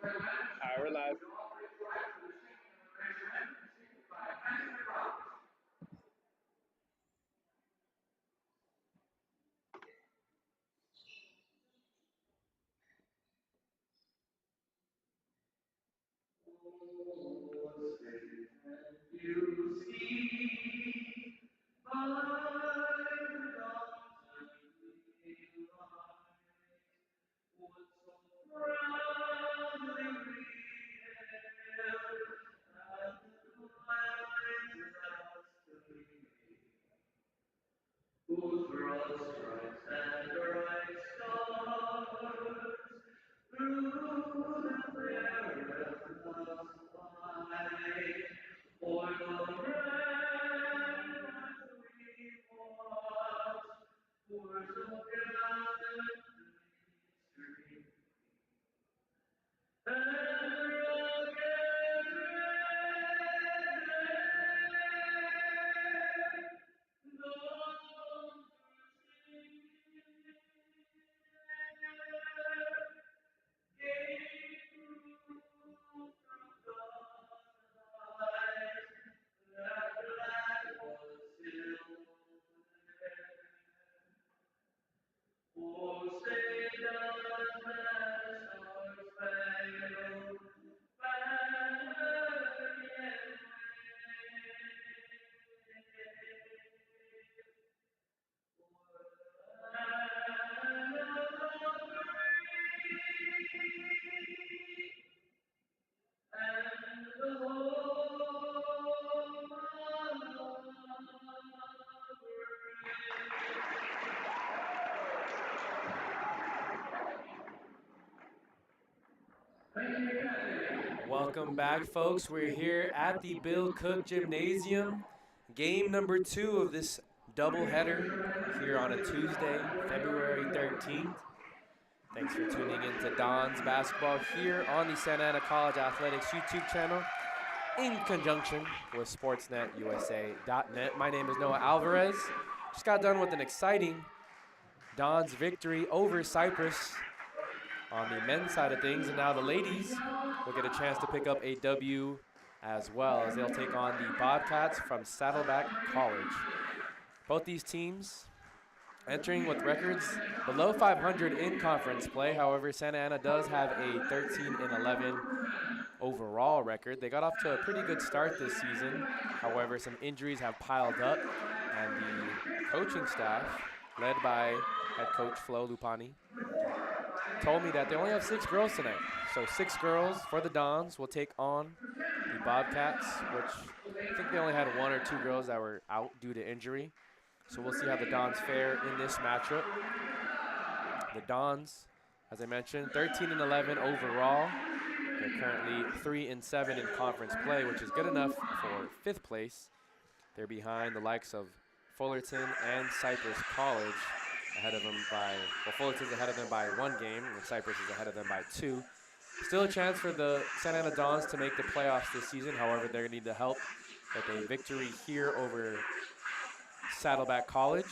Alright, we're live. You see by the dawn's early light, what so proudly we hailed as the light last gleaming, whose broad stripes and bright stars through the perilous fight o'er the ramparts we watched, were so gallantly streaming, and rugged red numbers singing gave proof through the night that black was still there. Oh, say does that star-spangled banner yet wave? And the home of Welcome back, folks. We're here at the Bill Cook Gymnasium. Game number 2 of this doubleheader here on a Tuesday, February 13th. Thanks for tuning in to Don's Basketball here on the Santa Ana College Athletics YouTube channel in conjunction with SportsNetUSA.net. My name is Noah Alvarez. Just got done with an exciting Don's victory over Cypress on the men's side of things, and now the ladies will get a chance to pick up a W as well as they'll take on the Bobcats from Saddleback College. Both these teams entering with records below 500 in conference play. However, Santa Ana does have a 13-11 overall record. They got off to a pretty good start this season. However, some injuries have piled up, and the coaching staff, led by head coach Flo Lupani, told me that they only have 6 girls tonight. So 6 girls for the Dons will take on the Bobcats, which I think they only had 1 or 2 girls that were out due to injury. So we'll see how the Dons fare in this matchup. The Dons, as I mentioned, 13-11 overall. They're currently 3-7 in conference play, which is good enough for 5th place. They're behind the likes of Fullerton and Cypress College, ahead of them by, well, Fullerton's ahead of them by 1 game, and Cypress is ahead of them by 2. Still a chance for the Santa Ana Dons to make the playoffs this season. However, they're going to need the help with a victory here over Saddleback College.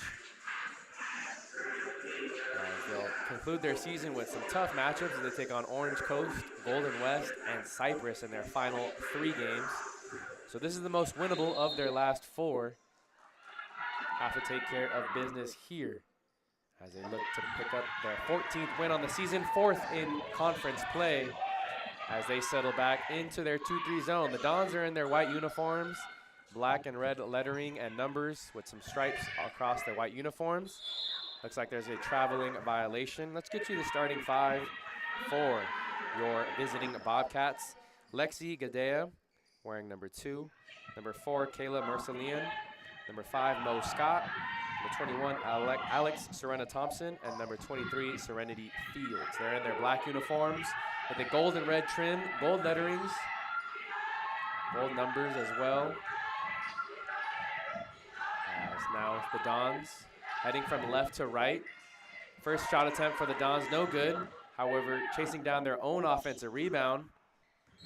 They'll conclude their season with some tough matchups as they take on Orange Coast, Golden West, and Cypress in their final 3 games. So this is the most winnable of their last 4. Have to take care of business here as they look to pick up their 14th win on the season, 4th in conference play as they settle back into their 2-3 zone. The Dons are in their white uniforms, black and red lettering and numbers with some stripes across their white uniforms. Looks like there's a traveling violation. Let's get you the starting 5 for your visiting Bobcats. Lexi Gadea, wearing number 2. Number 4, Kayla Mercelian. Number 5, Mo Scott. Number 21, Alex Serena Thompson. And number 23, Serenity Fields. They're in their black uniforms with the gold and red trim, gold letterings, gold numbers as well. As now the Dons heading from left to right. First shot attempt for the Dons, no good. However, chasing down their own offensive rebound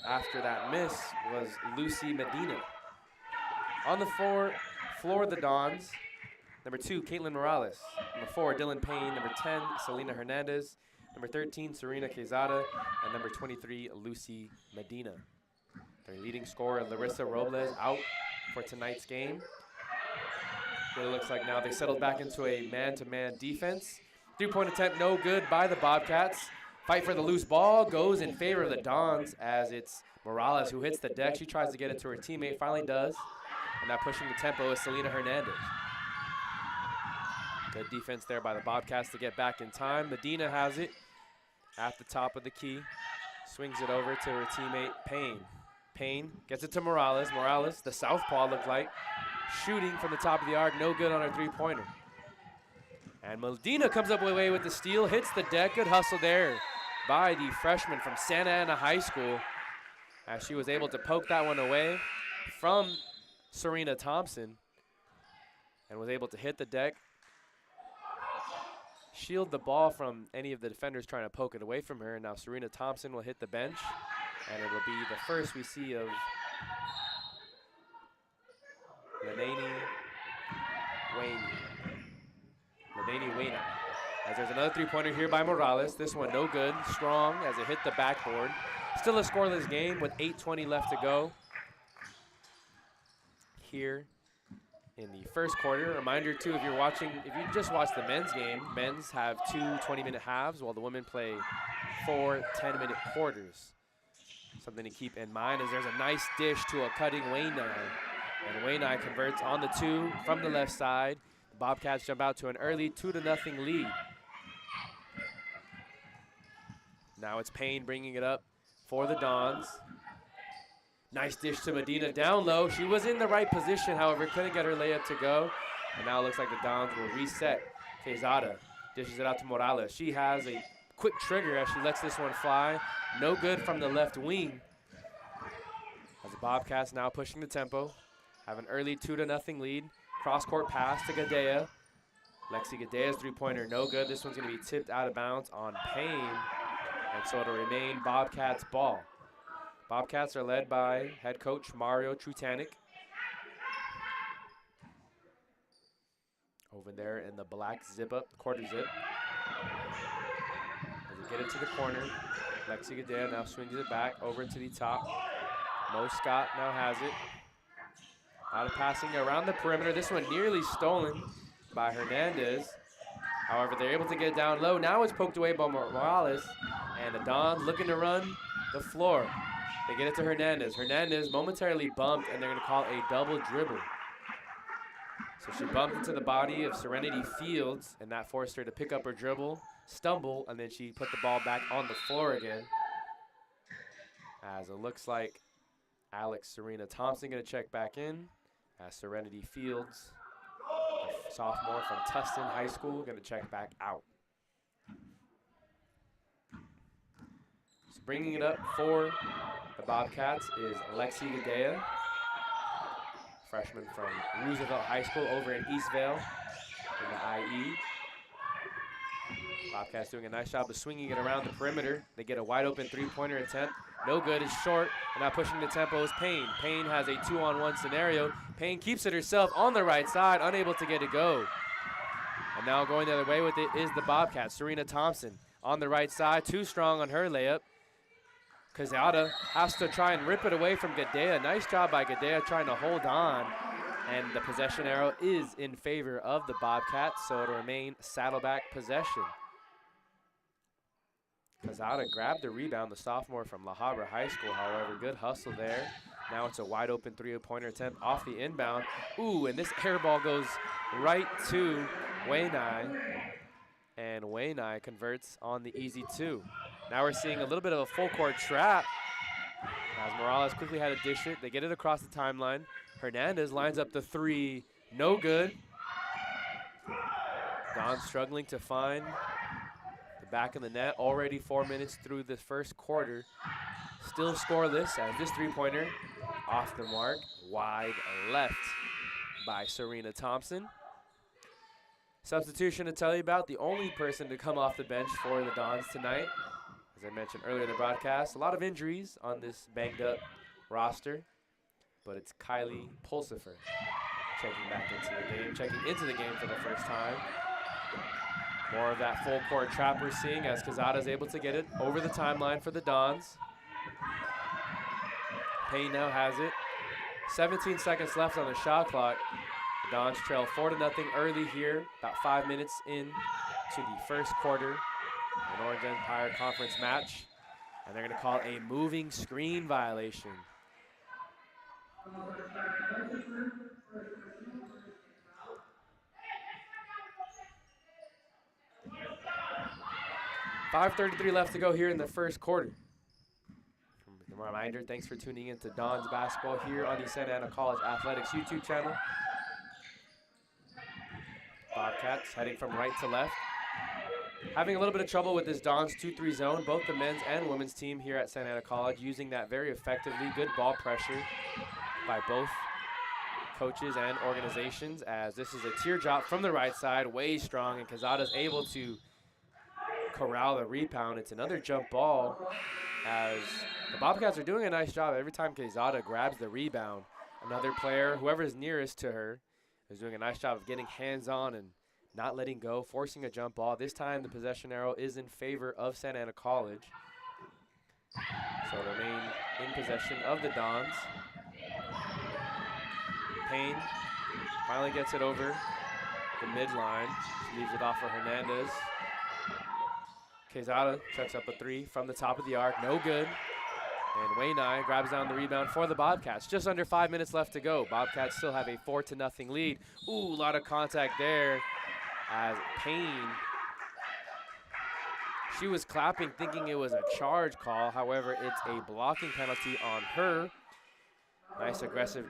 after that miss was Lucy Medina. On the floor, the Dons, number 2, Caitlin Morales. Number 4, Dylan Payne. Number 10, Selena Hernandez. number 13, Serena Quezada, and number 23, Lucy Medina. Their leading scorer, Larissa Robles, out for tonight's game. It looks like now they settled back into a man-to-man defense. 3-point attempt, no good by the Bobcats. Fight for the loose ball goes in favor of the Dons as it's Morales who hits the deck. She tries to get it to her teammate, finally does. And now pushing the tempo is Selena Hernandez. Good defense there by the Bobcats to get back in time. Medina has it at the top of the key. Swings it over to her teammate, Payne. Payne gets it to Morales. Morales, the southpaw looked like, shooting from the top of the arc, no good on her three-pointer. And Medina comes up away with the steal, hits the deck. Good hustle there by the freshman from Santa Ana High School as she was able to poke that one away from Serena Thompson and was able to hit the deck, shield the ball from any of the defenders trying to poke it away from her. And now Serena Thompson will hit the bench, and it will be the first we see of Lenani Wayne. As there's another three-pointer here by Morales. This one no good, strong as it hit the backboard. Still a scoreless game with 8:20 left to go here in the first quarter. Reminder too, if you just watched the men's game, men's have 2 20-minute halves while the women play 4 10-minute quarters. Something to keep in mind is there's a nice dish to a cutting Wainai. And Wainai converts on the 2 from the left side. The Bobcats jump out to an early 2-0 lead. Now it's Payne bringing it up for the Dons. Nice dish to Medina down low. She was in the right position, however, couldn't get her layup to go. And now it looks like the Dons will reset. Quezada dishes it out to Morales. She has a quick trigger as she lets this one fly. No good from the left wing. As the Bobcats now pushing the tempo. Have an early 2-0 lead. Cross-court pass to Gadea. Lexi Gadea's three-pointer no good. This one's going to be tipped out of bounds on Payne. And so it'll remain Bobcats ball. Bobcats are led by head coach Mario Trutanik. Over there in the black zip-up, quarter zip. As they get it to the corner, Lexi Gadea now swings it back over to the top. Mo Scott now has it. Out of passing around the perimeter. This one nearly stolen by Hernandez. However, they're able to get it down low. Now it's poked away by Morales. And the Dons looking to run the floor. They get it to Hernandez. Hernandez momentarily bumped, and they're going to call a double dribble. So she bumped into the body of Serenity Fields, and that forced her to pick up her dribble, stumble, and then she put the ball back on the floor again. As it looks like Alex Serena Thompson going to check back in. As Serenity Fields, a sophomore from Tustin High School, going to check back out. So bringing it up for the Bobcats is Lexi Gadea, freshman from Roosevelt High School over in Eastvale in the IE. Bobcats doing a nice job of swinging it around the perimeter. They get a wide open three-pointer attempt. No good, it's short, and now pushing the tempo is Payne. Payne has a 2-on-1 scenario. Payne keeps it herself on the right side, unable to get it go. And now going the other way with it is the Bobcats. Serena Thompson on the right side, too strong on her layup. Quezada has to try and rip it away from Gadea. Nice job by Gadea trying to hold on. And the possession arrow is in favor of the Bobcats, so it'll remain Saddleback possession. Quezada grabbed the rebound, the sophomore from La Habra High School, however, good hustle there. Now it's a wide open three-pointer attempt off the inbound. Ooh, and this air ball goes right to Wainai. And Wainai converts on the easy 2. Now we're seeing a little bit of a full court trap as Morales quickly had to dish it. They get it across the timeline. Hernandez lines up the 3, no good. Don struggling to find the back of the net. Already 4 minutes through the first quarter. Still scoreless as this three-pointer off the mark, wide left by Serena Thompson. Substitution to tell you about, the only person to come off the bench for the Dons tonight. As I mentioned earlier in the broadcast, a lot of injuries on this banged up roster, but it's Kylie Pulsifer checking into the game for the first time. More of that full court trap we're seeing as Quezada is able to get it over the timeline for the Dons. Payne now has it. 17 seconds left on the shot clock. The Dons trail 4-0 early here, about 5 minutes in to the first quarter of an Orange Empire Conference match. And they're going to call a moving screen violation. .5:33 left to go here in the first quarter. A reminder, thanks for tuning in to Dons Basketball here on the Santa Ana College Athletics YouTube channel. Bobcats heading from right to left. Having a little bit of trouble with this Dons 2-3 zone, both the men's and women's team here at Santa Ana College using that very effectively. Good ball pressure by both coaches and organizations, as this is a teardrop from the right side, way strong, and Quezada's able to corral the rebound. It's another jump ball, as the Bobcats are doing a nice job. Every time Quezada grabs the rebound, another player, whoever is nearest to her, is doing a nice job of getting hands-on and not letting go, forcing a jump ball. This time the possession arrow is in favor of Santa Ana College. So remain in possession of the Dons. Payne finally gets it over the midline. She leaves it off for Hernandez. Quezada chucks up a three from the top of the arc, no good. And Wainai grabs down the rebound for the Bobcats. Just under 5 minutes left to go. Bobcats still have a 4-0 lead. Ooh, a lot of contact there as Payne, she was clapping thinking it was a charge call. However, it's a blocking penalty on her. Nice aggressive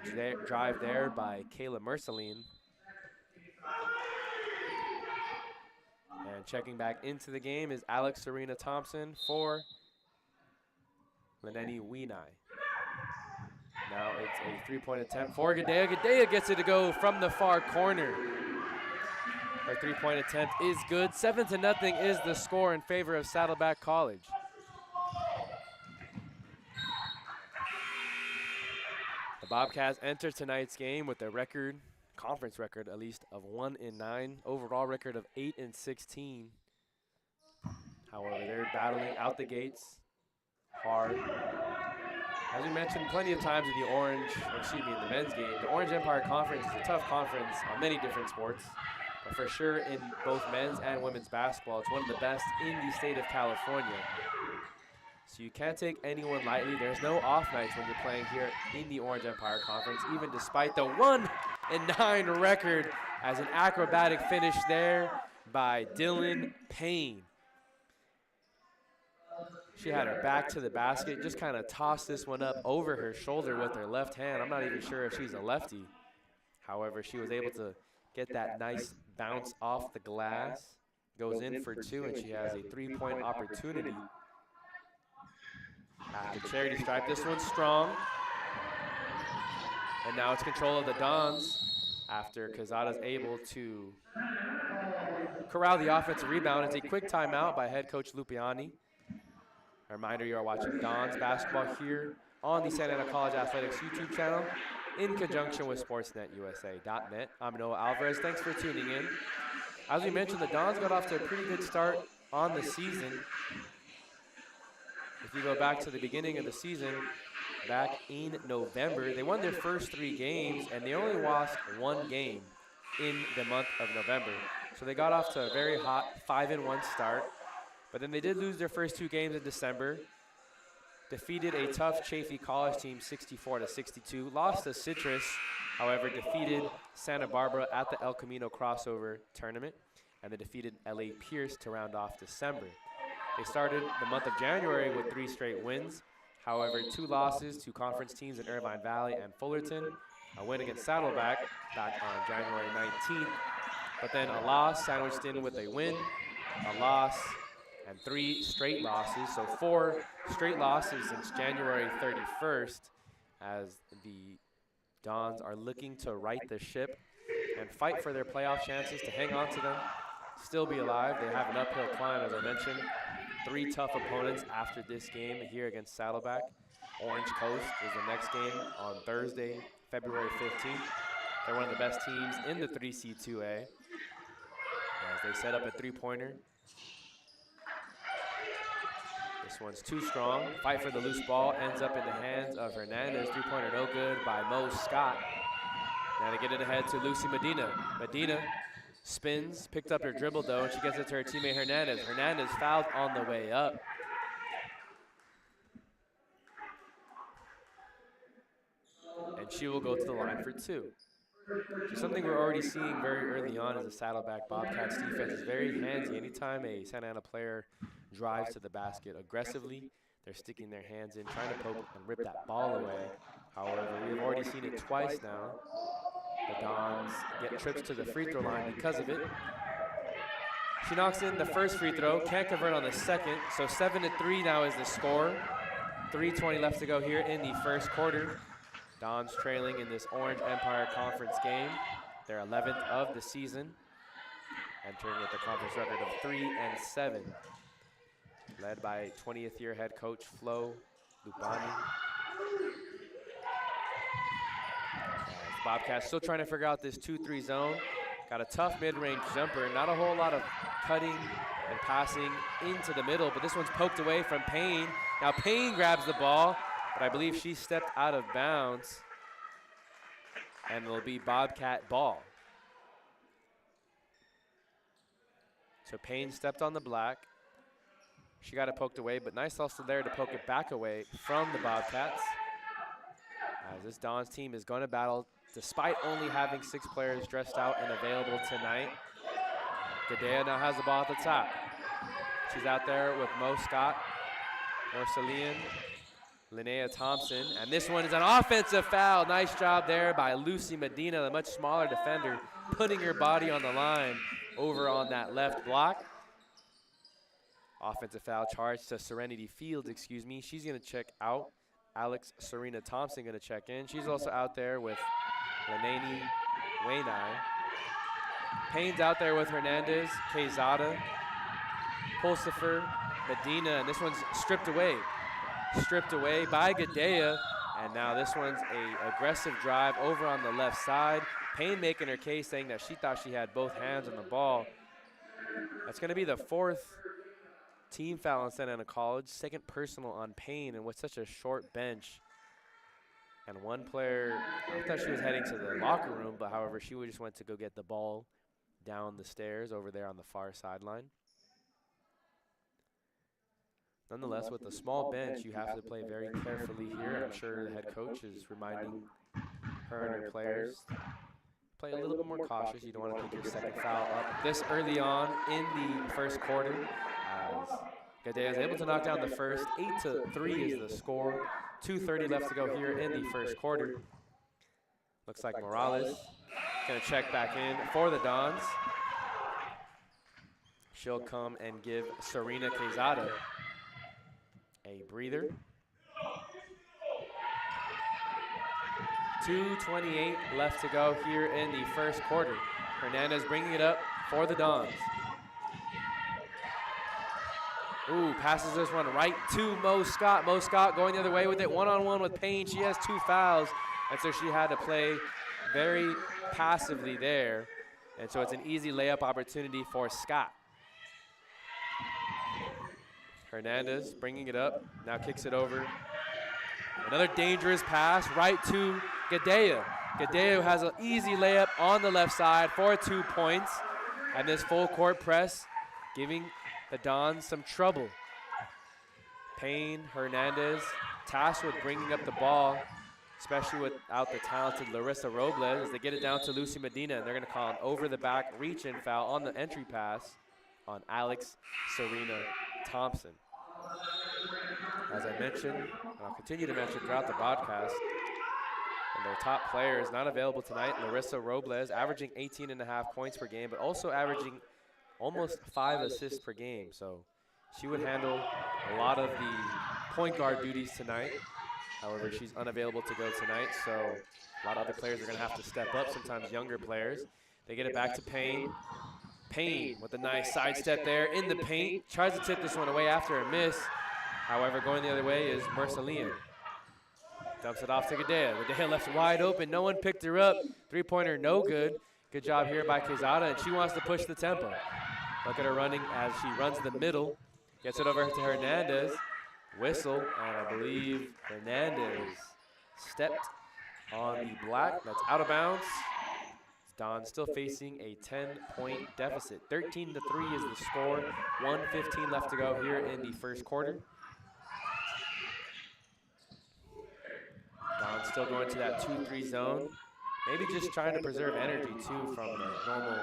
drive there by Kayla Merceline. And checking back into the game is Alex Serena Thompson for Leneni Wainai. Now it's a three-point attempt for Gadea. Gadea gets it to go from the far corner. Her three-point attempt is good. 7-0 is the score in favor of Saddleback College. The Bobcats enter tonight's game with a record, conference record at least, of 1-9, overall record of 8-16. However, they're battling out the gates hard. As we mentioned plenty of times in the in the men's game, the Orange Empire Conference is a tough conference on many different sports, but for sure in both men's and women's basketball, it's one of the best in the state of California. So you can't take anyone lightly. There's no off nights when you're playing here in the Orange Empire Conference, even despite the 1-9 record, as an acrobatic finish there by Dylan Payne. She had her back to the basket, just kind of tossed this one up over her shoulder with her left hand. I'm not even sure if she's a lefty. However, she was able to get that nice bounce off the glass. Goes in for two, and she has a three-point opportunity. After charity stripe, this one's strong. And now it's control of the Dons after Quezada's able to corral the offensive rebound. It's a quick timeout by head coach Lupiani. A reminder, you are watching Dons basketball here on the Santa Ana College Athletics YouTube channel in conjunction with SportsNetUSA.net. I'm Noah Alvarez. Thanks for tuning in. As we mentioned, the Dons got off to a pretty good start on the season. If you go back to the beginning of the season, back in November, they won their first 3 games, and they only lost 1 game in the month of November. So they got off to a very hot 5-1 start. But then they did lose their first 2 games in December. Defeated a tough Chaffey College team 64-62. Lost to Citrus, however, defeated Santa Barbara at the El Camino crossover tournament. And they defeated LA Pierce to round off December. They started the month of January with 3 straight wins. However, 2 losses to conference teams in Irvine Valley and Fullerton. A win against Saddleback back on January 19th. But then a loss sandwiched in with a win, a loss, and 3 straight losses. So 4 straight losses since January 31st, as the Dons are looking to right the ship and fight for their playoff chances to hang on to them, still be alive. They have an uphill climb, as I mentioned. 3 tough opponents after this game here against Saddleback. Orange Coast is the next game on Thursday, February 15th. They're one of the best teams in the 3C2A. As They set up a three-pointer. This one's too strong. Fight for the loose ball. Ends up in the hands of Hernandez. Three-pointer no good by Mo Scott. Now to get it ahead to Lucy Medina. Medina spins, picked up her dribble though, and she gets it to her teammate Hernandez. Hernandez fouled on the way up. And she will go to the line for two. So something we're already seeing very early on is the Saddleback Bobcats defense is very handsy. Anytime a Santa Ana player drives to the basket aggressively, they're sticking their hands in, trying to poke and rip that ball away. However, we've already seen it twice now. The Dons get trips to the free throw line because of it. She knocks in the first free throw, can't convert on the second, so 7-3 now is the score. 3:20 left to go here in the first quarter. Dons trailing in this Orange Empire Conference game, their 11th of the season, entering with a conference record of 3-7, led by 20th year head coach Flo Lupani. Bobcats still trying to figure out this 2-3 zone. Got a tough mid-range jumper, not a whole lot of cutting and passing into the middle, but this one's poked away from Payne. Now Payne grabs the ball, but I believe she stepped out of bounds, and it'll be Bobcat ball. So Payne stepped on the black. She got it poked away, but nice also there to poke it back away from the Bobcats. As this Dons team is going to battle despite only having 6 players dressed out and available tonight. Gadea now has the ball at the top. She's out there with Mo Scott, Marcelian, Linnea Thompson, and this one is an offensive foul. Nice job there by Lucy Medina, the much smaller defender, putting her body on the line over on that left block. Offensive foul charge to Serenity Fields, excuse me. She's gonna check out. Alex Serena Thompson gonna check in. She's also out there with Lenani Wainai. Payne's out there with Hernandez, Quezada, Pulsifer, Medina, and this one's stripped away. Stripped away by Gadea, and now this one's a aggressive drive over on the left side. Payne making her case, saying that she thought she had both hands on the ball. That's gonna be the 4th team foul in Santa Ana College, 2nd personal on Payne, and with such a short bench. And one player, I thought she was heading to the locker room, but however, she just went to go get the ball down the stairs over there on the far sideline. Nonetheless, with a small bench, you have to play very carefully here. I'm sure the head coach is reminding her and her players, play a little bit more cautious. You don't want to pick your 2nd foul up this early on in the first quarter. Gadea is able to knock down the first. 8-3 is the score. 2:30 left to go here in the first quarter. Looks like Morales gonna check back in for the Dons. She'll come and give Serena Quezada a breather. 2:28 left to go here in the first quarter. Hernandez bringing it up for the Dons. Ooh, passes this one right to Mo Scott. Mo Scott going the other way with it, one-on-one with Payne. She has 2 fouls, and so she had to play very passively there. And so it's an easy layup opportunity for Scott. Hernandez bringing it up, now kicks it over. Another dangerous pass right to Gadea. Gadea has an easy layup on the left side for 2 points. And this full court press giving the Dons some trouble. Payne, Hernandez, tasked with bringing up the ball, especially without the talented Larissa Robles, as they get it down to Lucy Medina, and they're gonna call an over-the-back reach-in foul on the entry pass on Alex Serena Thompson. As I mentioned, and I'll continue to mention throughout the broadcast, and their top player is not available tonight, Larissa Robles, averaging 18.5 points per game, but also averaging almost 5 assists per game. So she would handle a lot of the point guard duties tonight. However, she's unavailable to go tonight, so a lot of other players are gonna have to step up, sometimes younger players. They get it back to Payne. Payne with a nice sidestep there in the paint. Tries to tip this one away after a miss. However, going the other way is Marcelian. Dumps it off to Gadea. Gadea left wide open. No one picked her up. 3-pointer no good. Good job here by Quezada, and she wants to push the tempo. Look at her running as she runs the middle. Gets it over to Hernandez. Whistle, and I believe Hernandez stepped on the black. That's out of bounds. Don still facing a 10-point deficit. 13-3 is the score. 1:15 left to go here in the first quarter. Don still going to that 2-3 zone. Maybe just trying to preserve energy, too, from the normal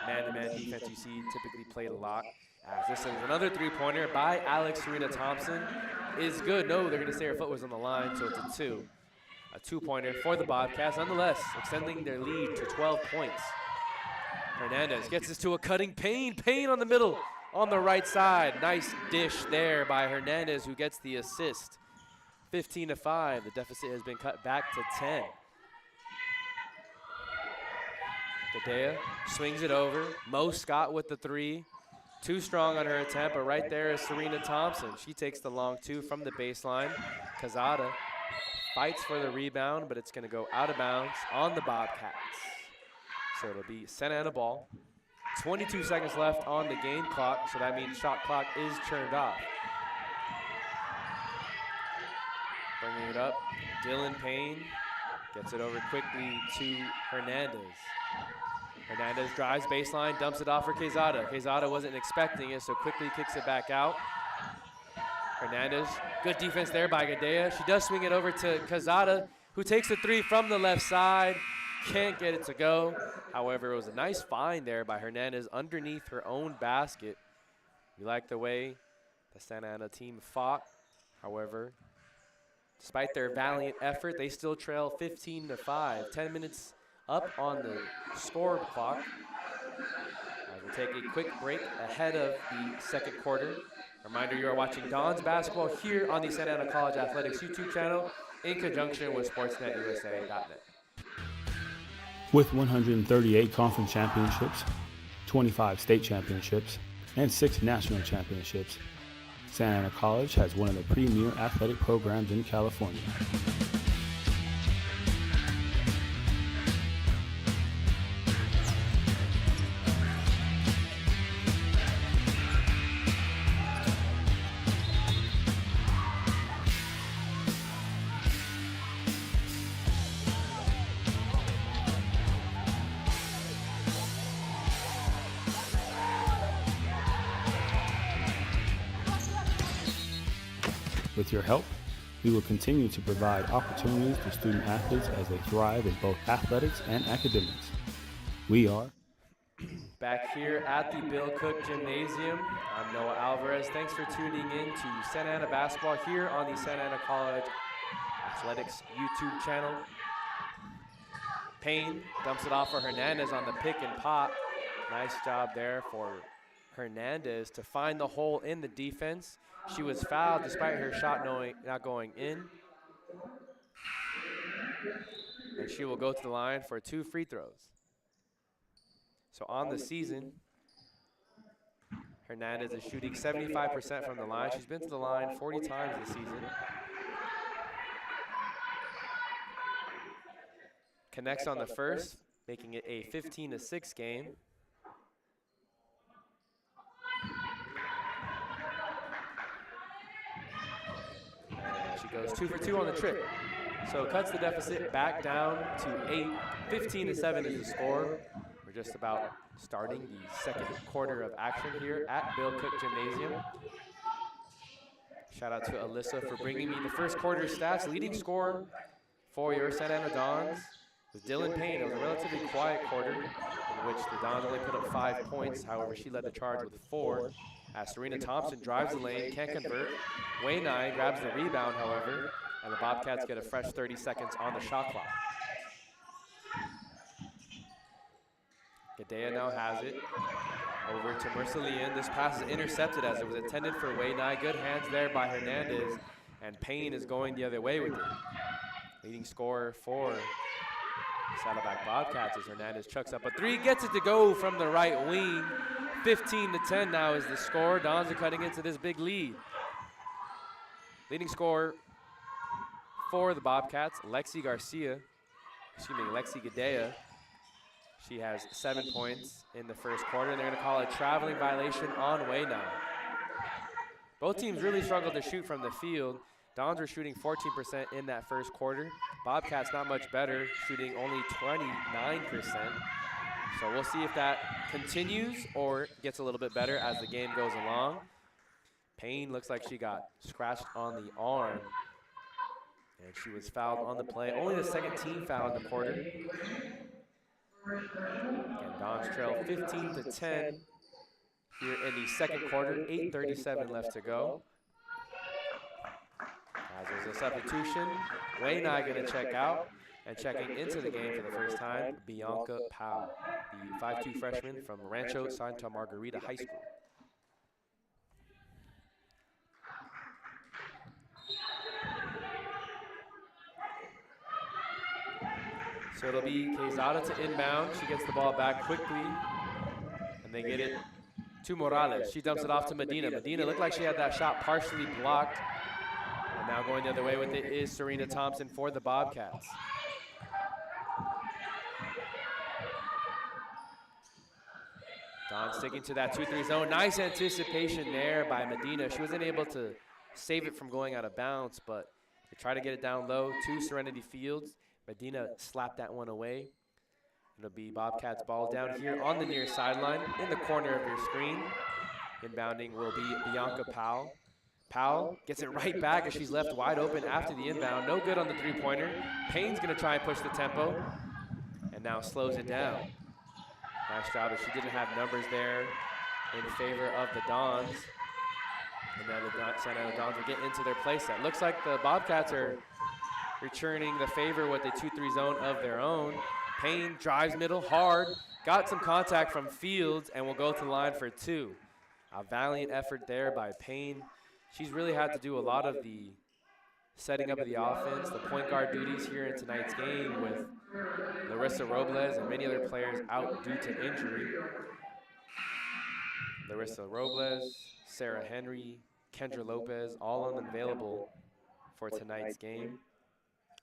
man-to-man defense you see typically played a lot. As this is another three-pointer by Alex Serena Thompson. Is good. No, they're going to say her foot was on the line, so it's a two. A two-pointer for the Bobcats, nonetheless, extending their lead to 12 points. Hernandez gets this to a cutting Payne. Payne on the middle, on the right side. Nice dish there by Hernandez, who gets the assist. 15-5, the deficit has been cut back to 10. Gadea swings it over. Mo Scott with the three. Too strong on her attempt, but right there is Serena Thompson. She takes the long two from the baseline. Kazada fights for the rebound, but it's going to go out of bounds on the Bobcats. So it'll be Santa Ana ball. 22 seconds left on the game clock, so that means shot clock is turned off. Bringing it up, Dylan Payne gets it over quickly to Hernandez. Hernandez drives baseline, dumps it off for Quezada. Quezada wasn't expecting it, so quickly kicks it back out. Hernandez, good defense there by Gadea. She does swing it over to Quezada, who takes the three from the left side. Can't get it to go. However, it was a nice find there by Hernandez underneath her own basket. We like the way the Santa Ana team fought. However, despite their valiant effort, they still trail 15-5. 10 minutes up on the score clock. We'll take a quick break ahead of the second quarter. Reminder, you are watching Don's basketball here on the Santa Ana College Athletics YouTube channel in conjunction with SportsNetUSA.net. With 138 conference championships, 25 state championships, and 6 national championships, Santa Ana College has one of the premier athletic programs in California. With your help, we will continue to provide opportunities to student athletes as they thrive in both athletics and academics. We are back here at the Bill Cook Gymnasium. I'm Noah Alvarez. Thanks for tuning in to Santa Ana basketball here on the Santa Ana College Athletics YouTube channel. Payne dumps it off for Hernandez on the pick and pop. Nice job there for Hernandez to find the hole in the defense. She was fouled despite her shot not going in. And she will go to the line for 2 free throws. So on the season, Hernandez is shooting 75% from the line. She's been to the line 40 times this season. Connects on the first, making it a 15-6 game. And she goes 2 for 2 on the trip. So cuts the deficit back down to 8. 15-7 is the score. We're just about starting the second quarter of action here at Bill Cook Gymnasium. Shout out to Alyssa for bringing me the first quarter stats. Leading scorer for your Santa Ana Dons was Dylan Payne. It was a relatively quiet quarter in which the Dons only put up 5 points. However, she led the charge with 4. As Serena Thompson drives the lane, can't convert. Waynai grabs the rebound, however, and the Bobcats get a fresh 30 seconds on the shot clock. Gadea now has it. Over to Mercillian. This pass is intercepted as it was intended for Waynai. Good hands there by Hernandez, and Payne is going the other way with it. Leading scorer for Saddleback Bobcats as Hernandez chucks up a 3, gets it to go from the right wing. 15-10 now is the score. Dons are cutting into this big lead. Leading scorer for the Bobcats, Lexi Gadea. She has 7 points in the first quarter, and they're going to call a traveling violation on Wayna. Both teams really struggled to shoot from the field. Dons were shooting 14% in that first quarter. Bobcats not much better, shooting only 29%. So we'll see if that continues or gets a little bit better as the game goes along. Payne looks like she got scratched on the arm, and she was fouled on the play. Only the second team foul in the quarter. Again, Dons trail 15-10 here in the second quarter. 8:37 left to go. As there's a substitution, Wayne going to check out, and checking into the game for the first time, Bianca Powell, the 5'2" freshman from Rancho Santa Margarita High School. So it'll be Quezada to inbound. She gets the ball back quickly, and they get it to Morales. She dumps it off to Medina. Medina looked like she had that shot partially blocked. And now going the other way with it is Serena Thompson for the Bobcats. Don sticking to that 2-3 zone. Nice anticipation there by Medina. She wasn't able to save it from going out of bounds, but they try to get it down low to Serenity Fields. Medina slapped that one away. It'll be Bobcats ball down here on the near sideline in the corner of your screen. Inbounding will be Bianca Powell. Powell gets it right back as she's left wide open after the inbound. No good on the three-pointer. Payne's going to try and push the tempo, and now slows it down. Nice job, but she didn't have numbers there in favor of the Dons. And now the San Diego Dons will get into their play set. Looks like the Bobcats are returning the favor with a 2-3 zone of their own. Payne drives middle hard, got some contact from Fields, and will go to the line for two. A valiant effort there by Payne. She's really had to do a lot of the setting up of the offense, the point guard duties here in tonight's game with Larissa Robles and many other players out due to injury. Larissa Robles, Sarah Henry, Kendra Lopez, all unavailable for tonight's game.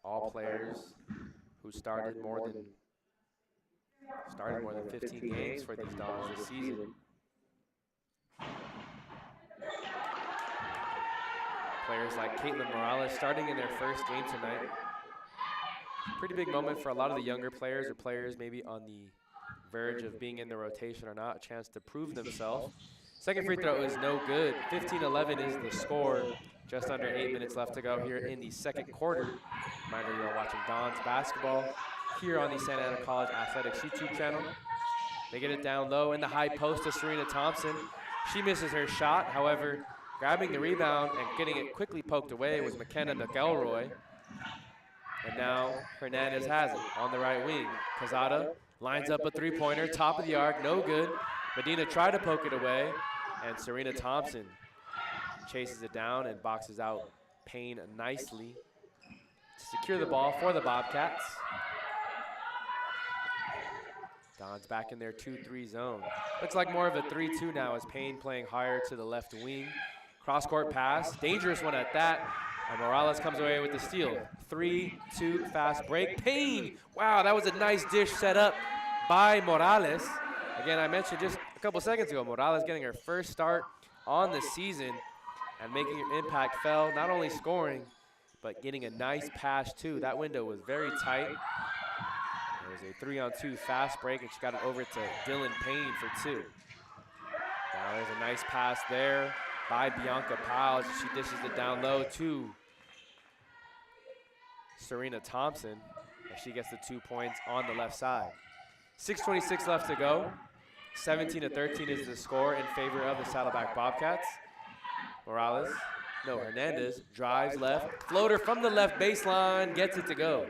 All players who started more than 15 games for these Dons this season. Players like Caitlin Morales starting in their first game tonight. Pretty big moment for a lot of the younger players or players maybe on the verge of being in the rotation or not. A chance to prove themselves. Second free throw is no good. 15-11 is the score. Just under 8 minutes left to go here in the second quarter. Reminder, you are watching Dons basketball here on the Santa Ana College Athletics YouTube channel. They get it down low in the high post to Serena Thompson. She misses her shot. However, grabbing the rebound and getting it quickly poked away was McKenna McElroy. And now Hernandez has it on the right wing. Quezada lines up a three-pointer, top of the arc, no good. Medina tried to poke it away, and Serena Thompson chases it down and boxes out Payne nicely to secure the ball for the Bobcats. Don's back in their 2-3 zone. Looks like more of a 3-2 now as Payne playing higher to the left wing. Cross-court pass, dangerous one at that. And Morales comes away with the steal. 3-2 fast break. Payne, wow, that was a nice dish set up by Morales. Again, I mentioned just a couple seconds ago, Morales getting her first start on the season and making her impact felt, not only scoring, but getting a nice pass too. That window was very tight. There was a 3-on-2 fast break, and she got it over to Dylan Payne for two. Now there's a nice pass there by Bianca Powell. She dishes it down low to Serena Thompson, and she gets the 2 points on the left side. 6:26 left to go. 17-13 is the score in favor of the Saddleback Bobcats. Hernandez drives left, floater from the left baseline, gets it to go.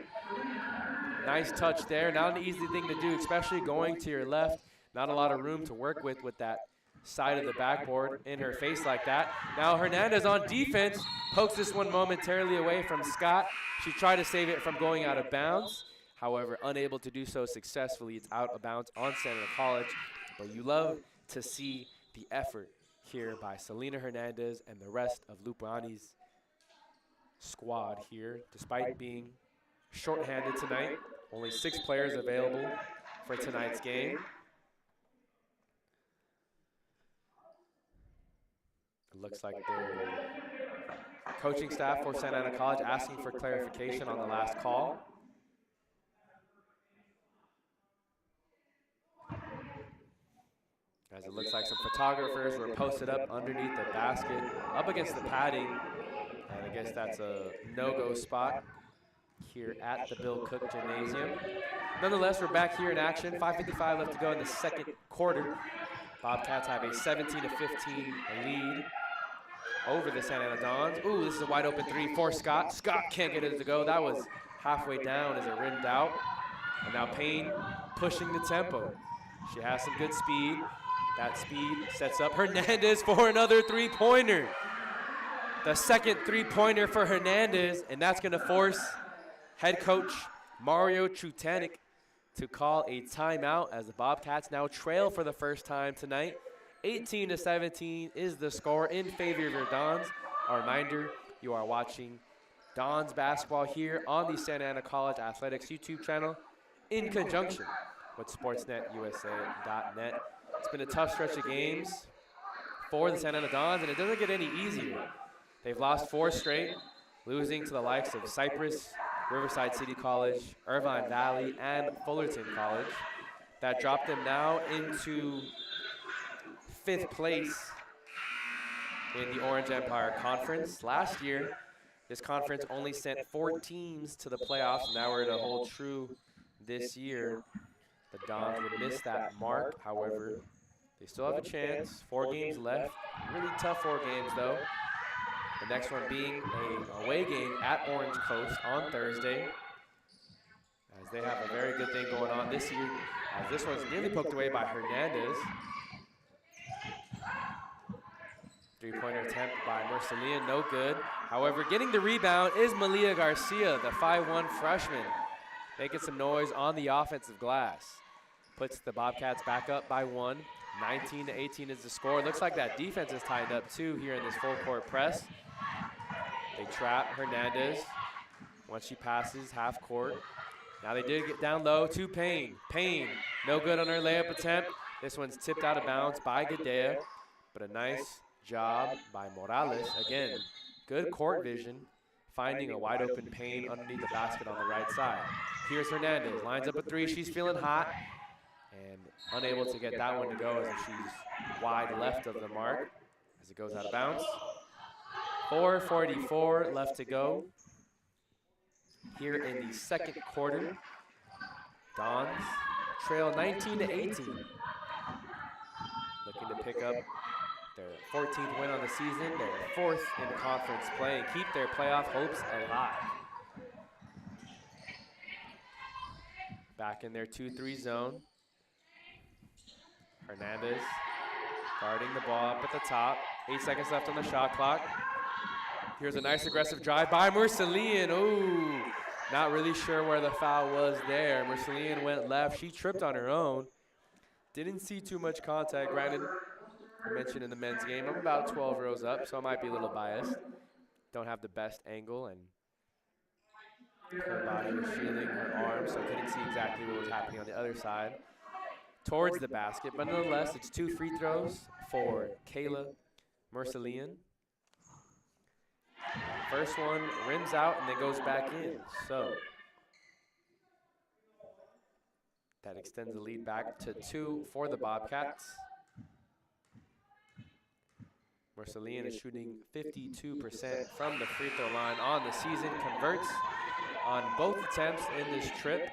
Nice touch there, not an easy thing to do, especially going to your left. Not a lot of room to work with that side of the backboard in her face like that. Now Hernandez on defense, pokes this one momentarily away from Scott. She tried to save it from going out of bounds. However, unable to do so successfully. It's out of bounds on Santa Ana College. But you love to see the effort here by Selena Hernandez and the rest of Lupani's squad here. Despite being shorthanded tonight, only 6 players available for tonight's game. It looks like their coaching staff for Santa Ana College asking for clarification on the last call. As it looks like some photographers were posted up underneath the basket, up against the padding. And I guess that's a no-go spot here at the Bill Cook Gymnasium. Nonetheless, we're back here in action. 5:55 left to go in the second quarter. Bobcats have a 17-15 lead over the Santa Ana Dons. Ooh, this is a wide open three for Scott. Scott can't get it to go. That was halfway down as it rimmed out. And now Payne pushing the tempo. She has some good speed. That speed sets up Hernandez for another three-pointer. The second three-pointer for Hernandez, and that's going to force head coach Mario Trutanek to call a timeout as the Bobcats now trail for the first time tonight. 18-17 is the score in favor of your Dons. A reminder, you are watching Dons basketball here on the Santa Ana College Athletics YouTube channel in conjunction with SportsNetUSA.net. It's been a tough stretch of games for the Santa Ana Dons, and it doesn't get any easier. They've lost 4 straight, losing to the likes of Cypress, Riverside City College, Irvine Valley, and Fullerton College. That dropped them now into 5th place in the Orange Empire Conference. Last year, this conference only sent 4 teams to the playoffs. Now we're to hold true this year. The Dons would miss that mark. However, they still have a chance. 4 games left. Really tough 4 games, though. The next one being an away game at Orange Coast on Thursday, as they have a very good thing going on this year, as this one's nearly poked away by Hernandez. Three-pointer attempt by Marcelian, no good. However, getting the rebound is Malia Garcia, the 5'1" freshman, making some noise on the offensive glass. Puts the Bobcats back up by 1. 19-18 is the score. Looks like that defense is tightened up too here in this full court press. They trap Hernandez once she passes half court. Now they did get down low to Payne. Payne, no good on her layup attempt. This one's tipped out of bounds by Gadea, but a nice job by Morales. Again, good court vision, finding a wide open Payne underneath the basket on the right side. Here's Hernandez, lines up a 3, she's feeling hot, and unable to get that one to go as she's wide left of the mark as it goes out of bounds. 4:44 left to go here in the second quarter. Dons trail 19-18. Looking to pick up their 14th win on the season, their 4th in conference play, and keep their playoff hopes alive. Back in their 2-3 zone. Hernandez guarding the ball up at the top. 8 seconds left on the shot clock. Here's a nice aggressive drive by Marcelian. Ooh, not really sure where the foul was there. Marcelian went left. She tripped on her own. Didn't see too much contact. Granted, I mentioned in the men's game, I'm about 12 rows up, so I might be a little biased. Don't have the best angle, and her body was shielding her arm, so I couldn't see exactly what was happening on the other side towards the basket. But nonetheless, it's 2 free throws for Kayla Marcelian. First one rims out and then goes back in. So that extends the lead back to 2 for the Bobcats. Marcelian is shooting 52% from the free throw line on the season, converts on both attempts in this trip.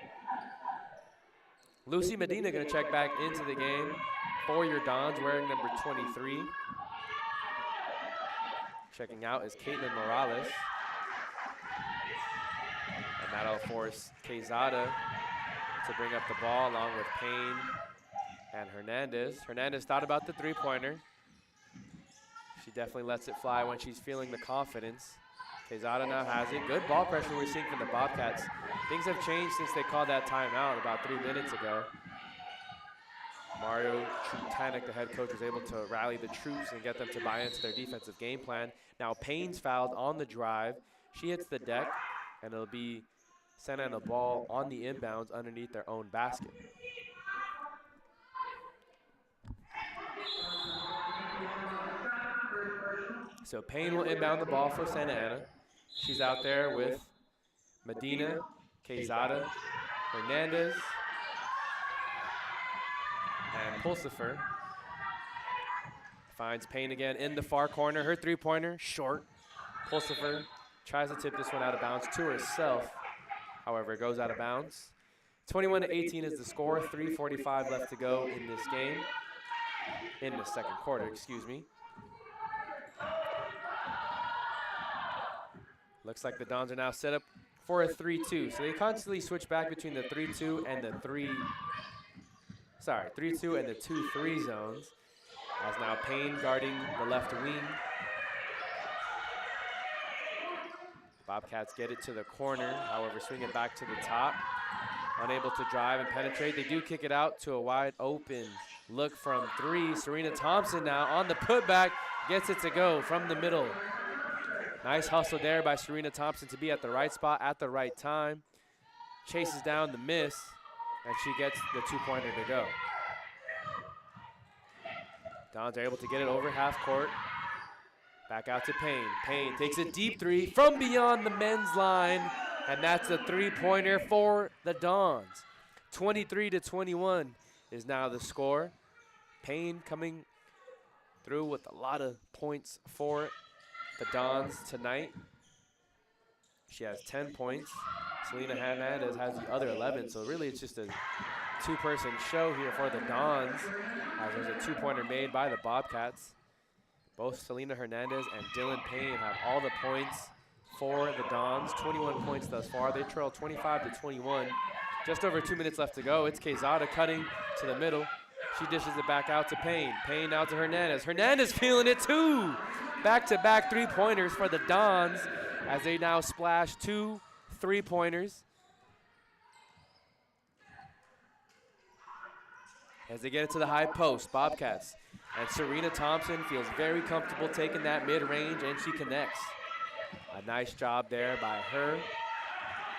Lucy Medina going to check back into the game for your Dons, wearing number 23. Checking out is Caitlin Morales. And that'll force Quezada to bring up the ball along with Payne and Hernandez. Hernandez thought about the three-pointer. She definitely lets it fly when she's feeling the confidence. Quezada now has it. Good ball pressure we're seeing from the Bobcats. Things have changed since they called that timeout about 3 minutes ago. Mario Trutanek, the head coach, was able to rally the troops and get them to buy into their defensive game plan. Now Payne's fouled on the drive. She hits the deck, and it'll be sent on a ball on the inbounds underneath their own basket. So Payne will inbound the ball for Santa Ana. She's out there with Medina, Quezada, Hernandez, and Pulsifer. Finds Payne again in the far corner. Her three-pointer, short. Pulsifer tries to tip this one out of bounds to herself. However, it goes out of bounds. 21-18 is the score. 3:45 left to go in this game. In the second quarter, excuse me. Looks like the Dons are now set up for a 3-2. So they constantly switch back between the 3-2 and the 3-2 and the 2-3 zones. As now Payne guarding the left wing. Bobcats get it to the corner, however, swing it back to the top. Unable to drive and penetrate. They do kick it out to a wide open look from three. Serena Thompson now on the putback, gets it to go from the middle. Nice hustle there by Serena Thompson to be at the right spot at the right time. Chases down the miss, and she gets the two-pointer to go. Dons are able to get it over half court. Back out to Payne. Payne takes a deep three from beyond the men's line, and that's a three-pointer for the Dons. 23-21 is now the score. Payne coming through with a lot of points for the Dons tonight. She has 10 points. Selena Hernandez has the other 11, so really it's just a two-person show here for the Dons, as there's a two-pointer made by the Bobcats. Both Selena Hernandez and Dylan Payne have all the points for the Dons. 21 points thus far. They trail 25-21. Just over 2 minutes left to go. It's Quezada cutting to the middle. She dishes it back out to Payne. Payne out to Hernandez. Hernandez feeling it too. Back-to-back three-pointers for the Dons as they now splash 2 3-pointers. As they get it to the high post, Bobcats. And Serena Thompson feels very comfortable taking that mid-range, and she connects. A nice job there by her.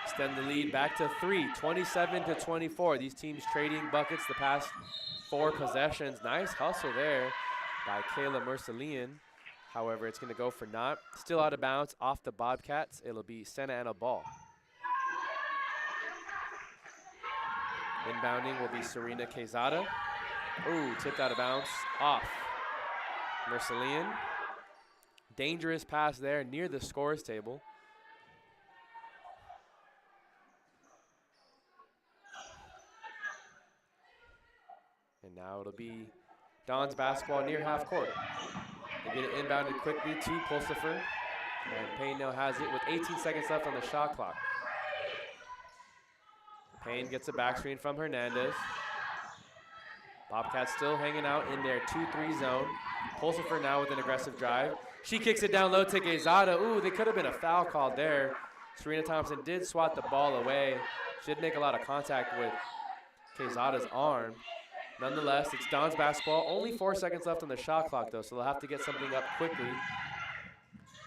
Extend the lead back to 3, 27-24. These teams trading buckets the past 4 possessions. Nice hustle there by Kayla Mercelian. However, it's going to go for naught. Still out of bounds off the Bobcats. It'll be Santa Ana ball. Inbounding will be Serena Quezada. Ooh, tipped out of bounds off Mercelian. Dangerous pass there near the scores table. And now it'll be Don's basketball near half court. They get it inbounded quickly to Pulsifer. And Payne now has it with 18 seconds left on the shot clock. Payne gets a back screen from Hernandez. Bobcats still hanging out in their 2-3 zone. Pulsifer now with an aggressive drive. She kicks it down low to Quezada. Ooh, they could have been a foul called there. Serena Thompson did swat the ball away. She did make a lot of contact with Quezada's arm. Nonetheless, it's Don's basketball. Only 4 seconds left on the shot clock, though, so they'll have to get something up quickly.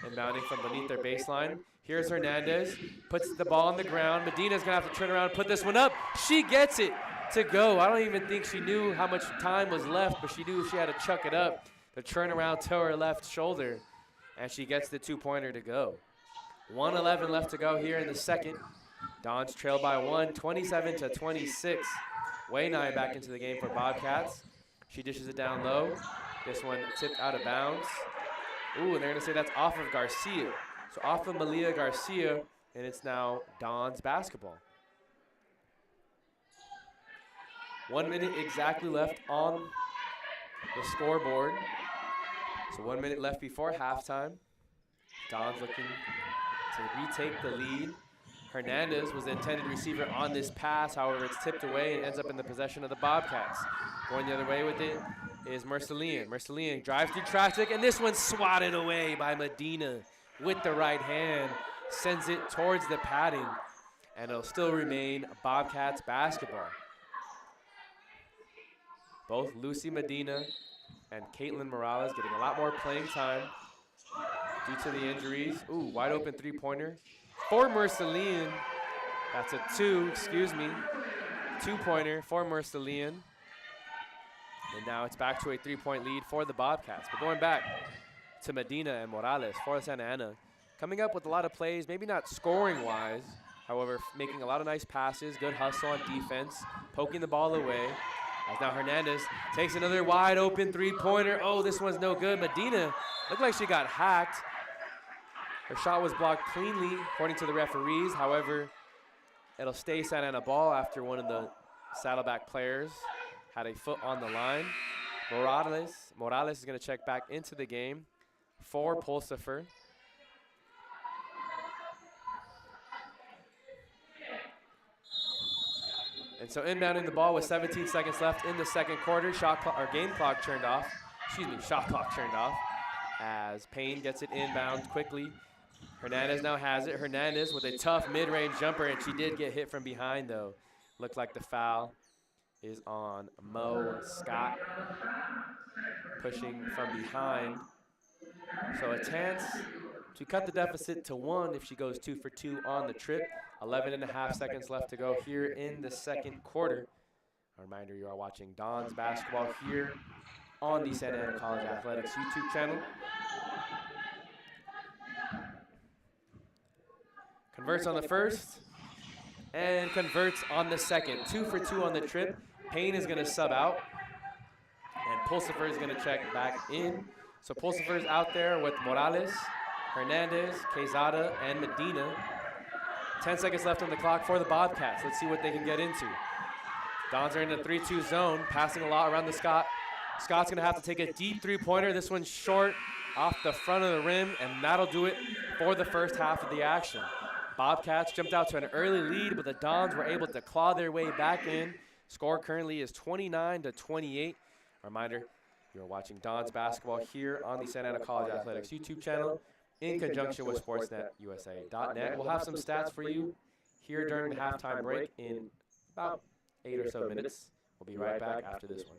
Inbounding from beneath their baseline. Here's Hernandez. Puts the ball on the ground. Medina's going to have to turn around and put this one up. She gets it to go. I don't even think she knew how much time was left, but she knew she had to chuck it up. The turnaround to her left shoulder, and she gets the two-pointer to go. 1:11 left to go here in the second. Dons trail by 1, 27-26. Wainai back into the game for Bobcats. She dishes it down low. This one tipped out of bounds. Ooh, and they're going to say that's off of Garcia. So off of Malia Garcia, and it's now Don's basketball. 1 minute exactly left on the scoreboard. So 1 minute left before halftime. Don's looking to retake the lead. Hernandez was the intended receiver on this pass. However, it's tipped away and ends up in the possession of the Bobcats. Going the other way with it is Mercelian. Mercelian drives through traffic, and this one's swatted away by Medina with the right hand. Sends it towards the padding, and it'll still remain Bobcats basketball. Both Lucy Medina and Caitlin Morales getting a lot more playing time due to the injuries. Ooh, wide open three-pointer for Mercelian. That's a two-pointer for Mercelian. And now it's back to a three-point lead for the Bobcats. But going back, to Medina and Morales for Santa Ana. Coming up with a lot of plays, maybe not scoring-wise, however, making a lot of nice passes, good hustle on defense, poking the ball away. As now Hernandez takes another wide open three-pointer. Oh, this one's no good. Medina looked like she got hacked. Her shot was blocked cleanly, according to the referees. However, it'll stay Santa Ana ball after one of the Saddleback players had a foot on the line. Morales is going to check back into the game for Pulsifer. And so inbounding the ball with 17 seconds left in the second quarter. Shot clock turned off. Shot clock turned off as Payne gets it inbound quickly. Hernandez now has it. Hernandez with a tough mid-range jumper, and she did get hit from behind, though. Looked like the foul is on Mo Scott, pushing from behind. So a chance to cut the deficit to 1 if she goes 2 for 2 on the trip. 11.5 seconds left to go here in the second quarter. A reminder, you are watching Don's basketball here on the Santa Ana College Athletics YouTube channel. Converts on the first and converts on the second. 2 for 2 on the trip. Payne is going to sub out, and Pulsifer is going to check back in. So Pulsifer is out there with Morales, Hernandez, Quezada, and Medina. 10 seconds left on the clock for the Bobcats. Let's see what they can get into. Dons are in the 3-2 zone, passing a lot around the Scott. Scott's going to have to take a deep three-pointer. This one's short off the front of the rim, and that'll do it for the first half of the action. Bobcats jumped out to an early lead, but the Dons were able to claw their way back in. Score currently is 29-28. Reminder, you're watching Dons basketball here on the Santa Ana College Athletics YouTube channel in conjunction with SportsNetUSA.net. We'll have some stats for you here during the halftime break in about 8 or so minutes. We'll be right back after this one.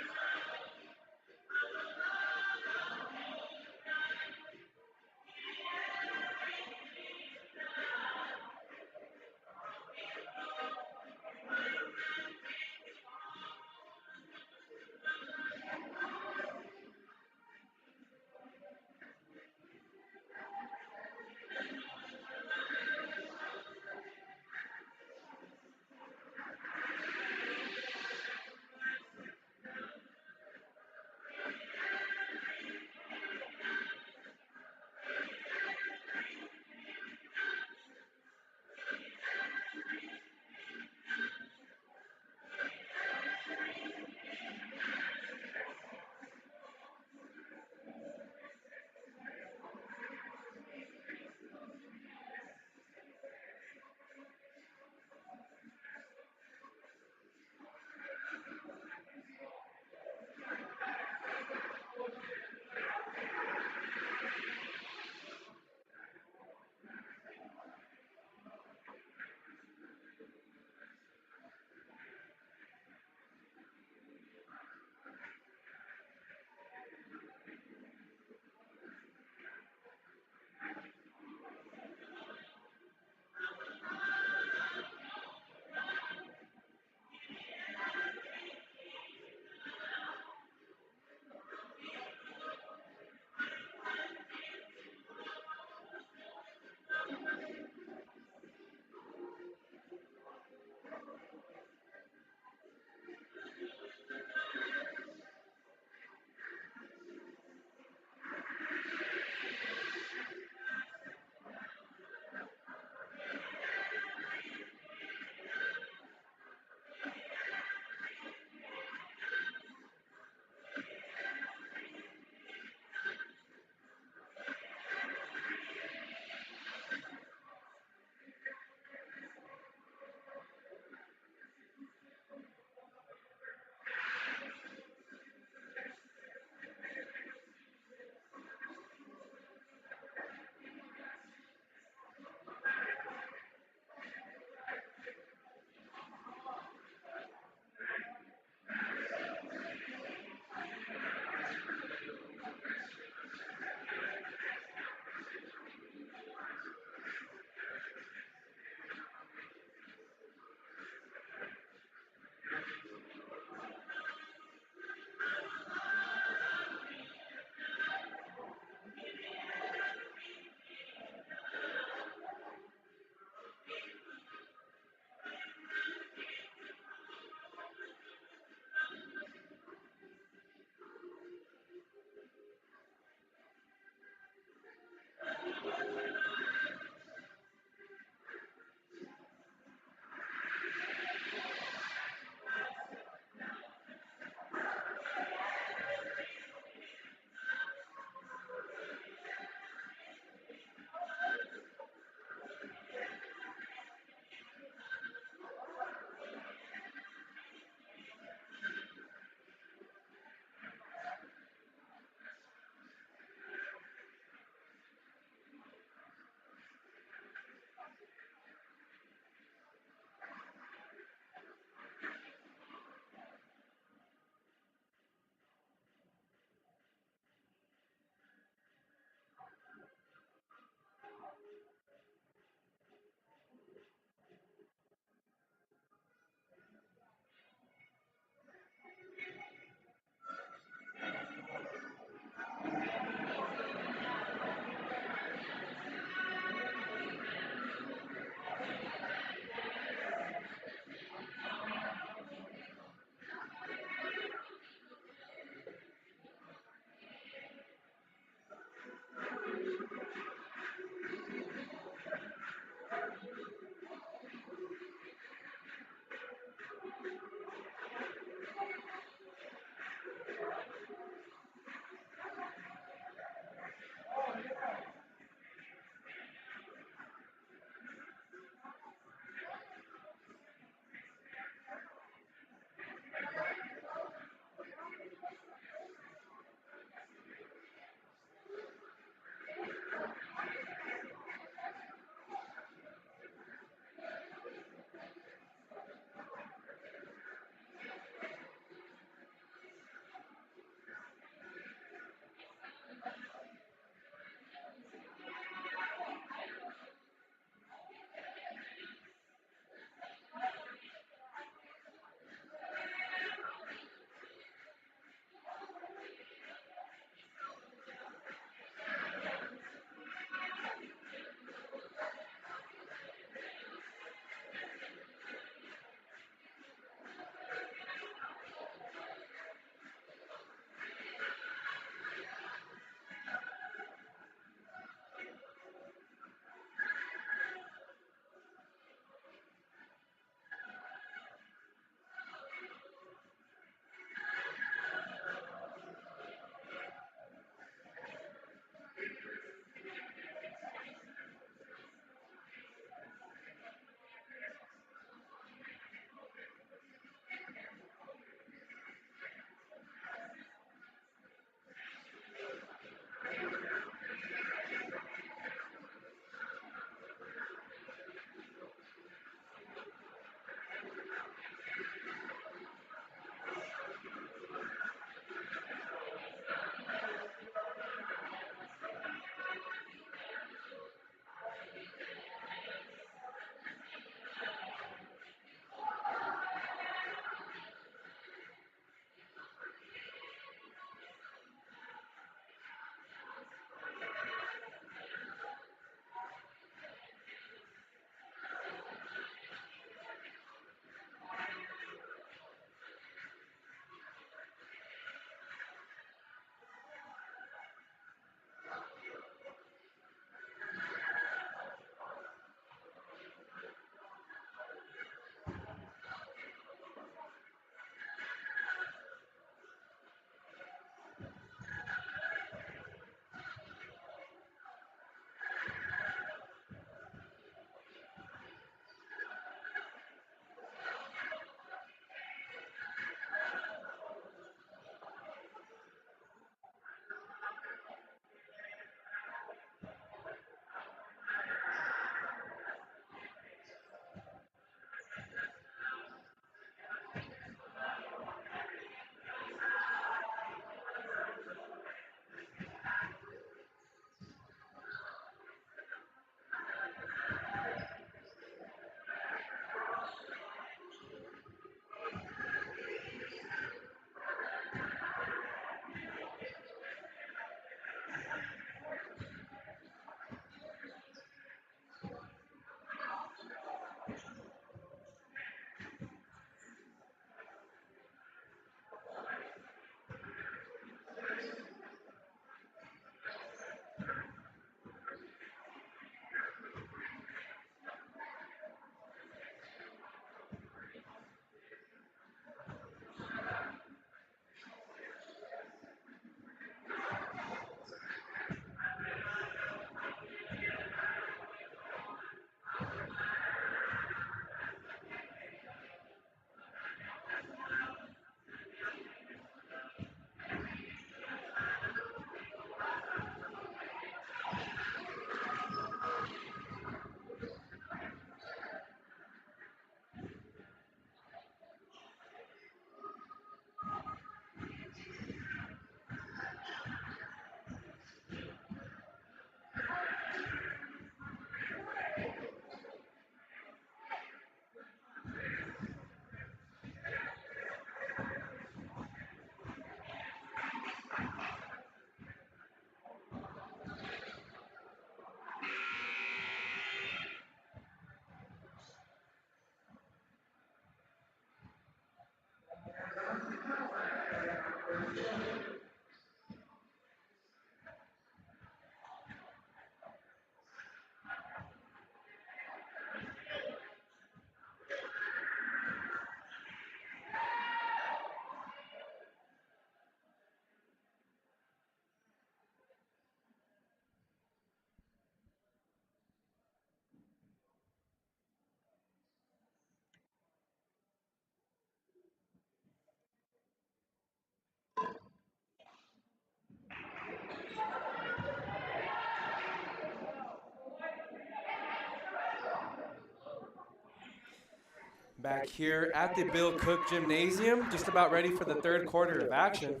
Back here at the Bill Cook Gymnasium, just about ready for the third quarter of action.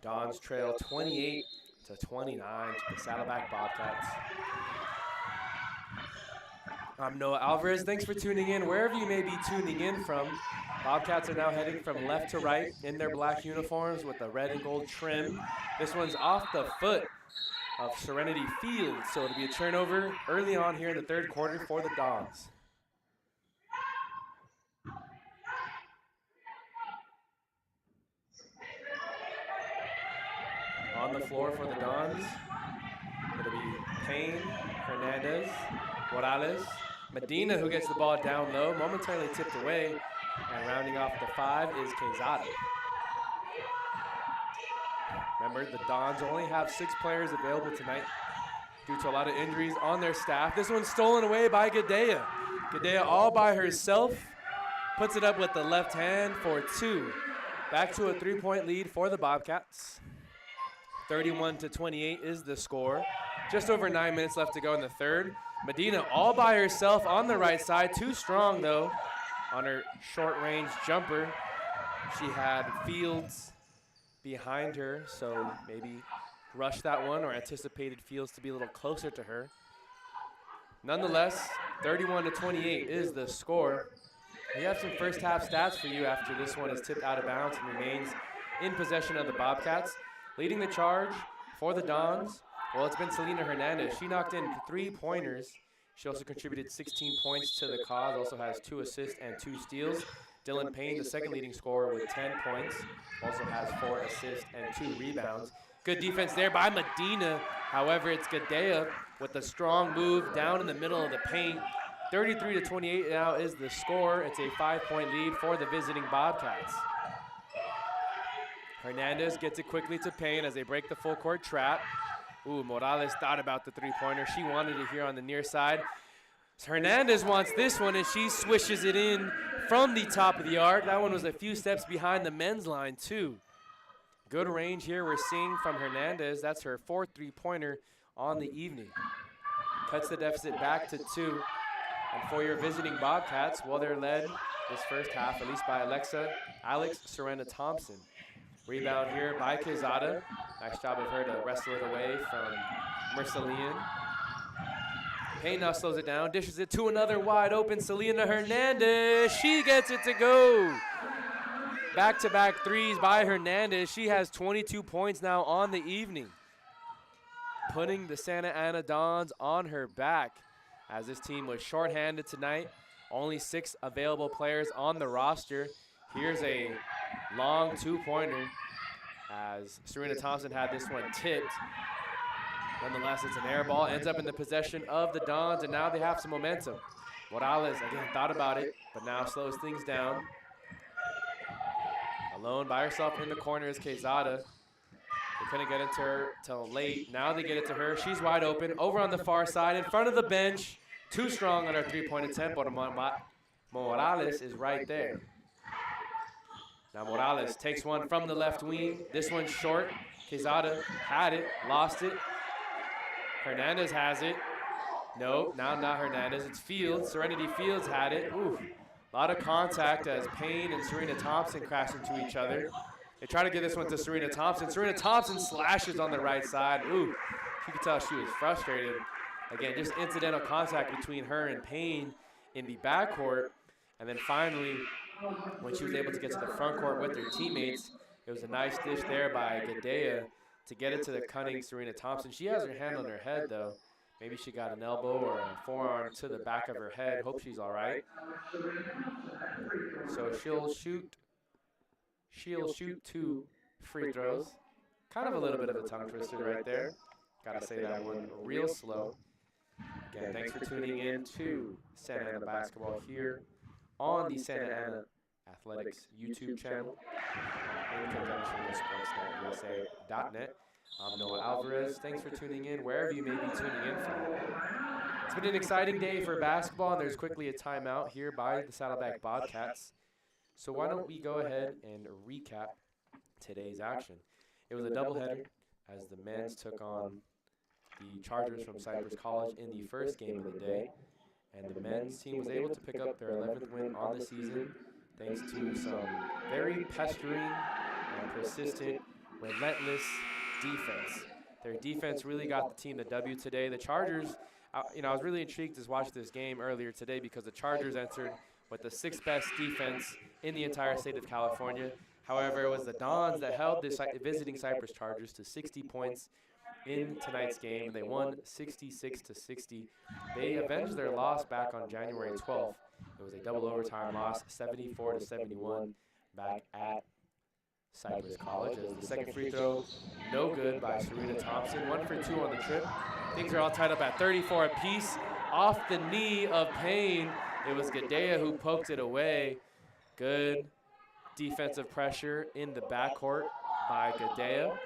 Dons trail 28-29 to the Saddleback Bobcats. I'm Noah Alvarez. Thanks for tuning in wherever you may be tuning in from. Bobcats are now heading from left to right in their black uniforms with the red and gold trim. This one's off the foot of Serenity Field, so it'll be a turnover early on here in the third quarter for the Dons. On the floor for the Dons, it'll be Payne, Hernandez, Morales, Medina, who gets the ball down low, momentarily tipped away, and rounding off the 5 is Quezada. Remember, the Dons only have 6 players available tonight due to a lot of injuries on their staff. This one's stolen away by Gadea. Gadea all by herself, puts it up with the left hand for 2. Back to a 3-point lead for the Bobcats. 31-28 is the score. Just over 9 minutes left to go in the third. Medina all by herself on the right side. Too strong, though, on her short-range jumper. She had Fields behind her, so maybe rushed that one or anticipated Fields to be a little closer to her. Nonetheless, 31-28 is the score. We have some first half stats for you after this one is tipped out of bounds and remains in possession of the Bobcats. Leading the charge for the Dons, well, it's been Selena Hernandez. She knocked in 3-pointers. She also contributed 16 points to the cause, also has 2 assists and 2 steals. Dylan Payne, the second leading scorer with 10 points, also has 4 assists and 2 rebounds. Good defense there by Medina. However, it's Gadea with a strong move down in the middle of the paint. 33-28 now is the score. It's a 5-point lead for the visiting Bobcats. Hernandez gets it quickly to Payne as they break the full court trap. Ooh, Morales thought about the 3-pointer. She wanted it here on the near side. Hernandez wants this one, and she swishes it in from the top of the arc. That one was a few steps behind the men's line, too. Good range here we're seeing from Hernandez. That's her 4th 3-pointer on the evening. Cuts the deficit back to 2. And for your visiting Bobcats, well, they're led this first half, at least by Alex Serena Thompson. Rebound here by Quezada. Nice job of her to wrestle it away from Mercelian. Payne now slows it down, dishes it to another wide open Selena Hernandez. She gets it to go. Back-to-back threes by Hernandez. She has 22 points now on the evening, putting the Santa Ana Dons on her back as this team was shorthanded tonight. Only 6 available players on the roster. Here's a long 2-pointer as Serena Thompson had this one tipped. Nonetheless, it's an air ball, ends up in the possession of the Dons, and now they have some momentum. Morales, again, thought about it, but now slows things down. Alone by herself in the corner is Quezada. They couldn't get it to her till late. Now they get it to her. She's wide open, over on the far side, in front of the bench. Too strong on her 3-point attempt, but Morales is right there. Now Morales takes one from the left wing. This one's short. Quezada had it, lost it. Hernandez has it. No, now not Hernandez. It's Fields. Serenity Fields had it. Ooh, a lot of contact as Payne and Serena Thompson crash into each other. They try to get this one to Serena Thompson. Serena Thompson slashes on the right side. Ooh, you could tell she was frustrated. Again, just incidental contact between her and Payne in the backcourt. And then finally, when she was able to get to the front court with her teammates, it was a nice dish there by Gadea to get it to the cunning Serena Thompson. She has her hand on her head, though. Maybe she got an elbow or a forearm to the back of her head. Hope she's all right. So she'll shoot 2 free throws. Kind of a little bit of a tongue twister right there. Gotta say that one real slow. Again, thanks for tuning in to Santa Ana Basketball here on the Santa Ana Athletics YouTube channel in conjunction with SportsNetUSA.net. I'm Noah Alvarez. Thanks for tuning in wherever you may be tuning in from. It's been an exciting day for basketball, and there's quickly a timeout here by the Saddleback Bobcats. So why don't we go ahead and recap today's action. It was a doubleheader as the men's took on the Chargers from Cypress College in the first game of the day. And the men's team was able to pick up their 11th win on the season thanks to some very pestering and persistent, relentless defense. Their defense really got the team the W today. The Chargers, I was really intrigued to watch this game earlier today because the Chargers entered with the 6th best defense in the entire state of California. However, it was the Dons that held the visiting Cypress Chargers to 60 points in tonight's game, and they won 66-60. They avenged their loss back on January 12th. It was a double overtime loss, 74-71, back at Cypress College. As the second free throw, no good by Serena Thompson. 1 for 2 on the trip. Things are all tied up at 34 apiece. Off the knee of Payne, it was Gadea who poked it away. Good defensive pressure in the backcourt by Gadea.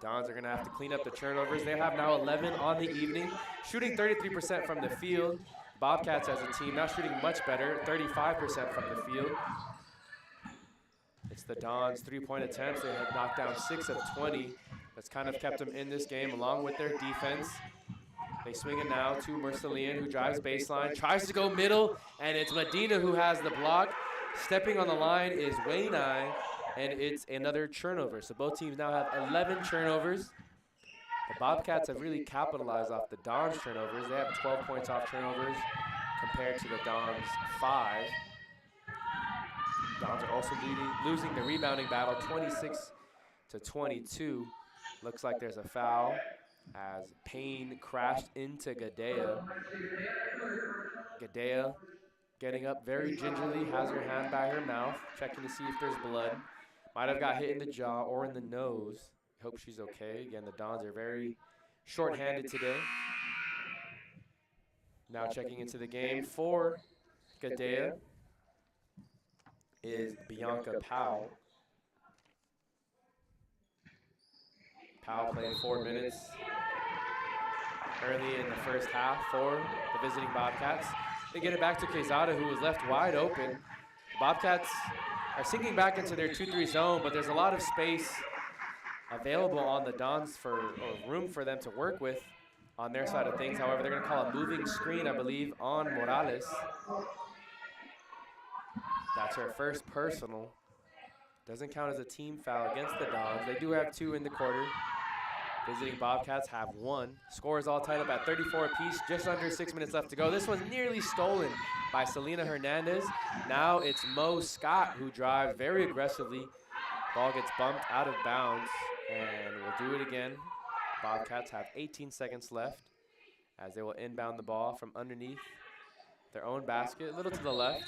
Dons are going to have to clean up the turnovers. They have now 11 on the evening, shooting 33% from the field. Bobcats as a team now shooting much better, 35% from the field. It's the Dons' three-point attempts. They have knocked down 6 of 20. That's kind of kept them in this game along with their defense. They swing it now to Mercillian, who drives baseline, tries to go middle, and it's Medina who has the block. Stepping on the line is Wainai, and it's another turnover. So both teams now have 11 turnovers. The Bobcats have really capitalized off the Dons' turnovers. They have 12 points off turnovers compared to the Dons' 5. Dons are also losing the rebounding battle 26-22. Looks like there's a foul as Payne crashed into Gadea. Gadea getting up very gingerly, has her hand by her mouth, checking to see if there's blood. Might have got hit in the jaw or in the nose. Hope she's okay. Again, the Dons are very short-handed today. Now checking into the game for Gadea is Bianca Powell. Powell played 4 minutes early in the first half for the visiting Bobcats. They get it back to Quezada, who was left wide open. The Bobcats are sinking back into their 2-3 zone, but there's a lot of space available on the Dons or room for them to work with on their side of things. However, they're going to call a moving screen, I believe, on Morales. That's her first personal. Doesn't count as a team foul against the Dons. They do have 2 in the quarter. Visiting Bobcats have 1. Score is all tied up at 34 apiece, just under 6 minutes left to go. This one's nearly stolen by Selena Hernandez. Now it's Mo Scott who drives very aggressively. Ball gets bumped out of bounds, and we'll do it again. Bobcats have 18 seconds left as they will inbound the ball from underneath their own basket, a little to the left.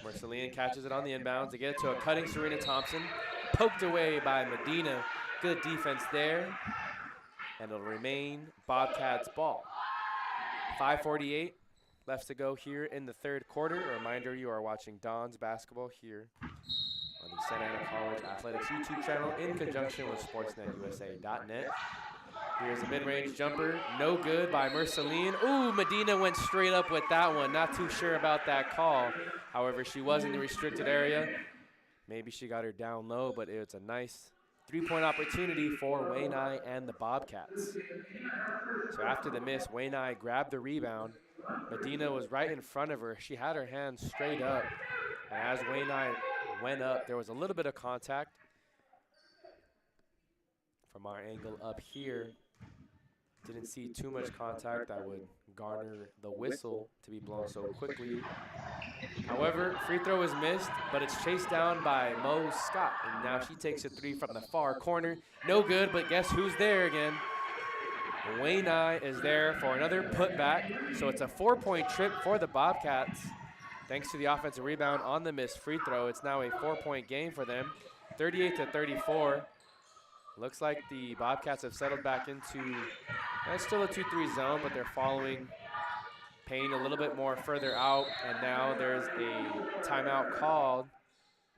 Mercillian catches it on the inbounds. They get it to a cutting Serena Thompson. Poked away by Medina. Good defense there. And it'll remain Bobcats ball. 5:48 left to go here in the third quarter. A reminder, you are watching Dons basketball here on the Santa Ana College Athletics YouTube channel in conjunction with SportsNetUSA.net. Here's a mid-range jumper. No good by Mercillian. Ooh, Medina went straight up with that one. Not too sure about that call. However, she was in the restricted area. Maybe she got her down low, but it's a nice three-point opportunity for Wainai and the Bobcats. So after the miss, Wainai grabbed the rebound. Medina was right in front of her. She had her hands straight up. And as Wainai went up, there was a little bit of contact from our angle up here. Didn't see too much contact that would garner the whistle to be blown so quickly. However, free throw is missed, but it's chased down by Mo Scott. And now she takes a 3 from the far corner. No good, but guess who's there again? Wainai is there for another putback. So it's a 4-point trip for the Bobcats. Thanks to the offensive rebound on the missed free throw, it's now a 4-point game for them, 38-34. Looks like the Bobcats have settled back into, it's still a 2-3 zone, but they're following Payne a little bit more further out. And now there's a timeout called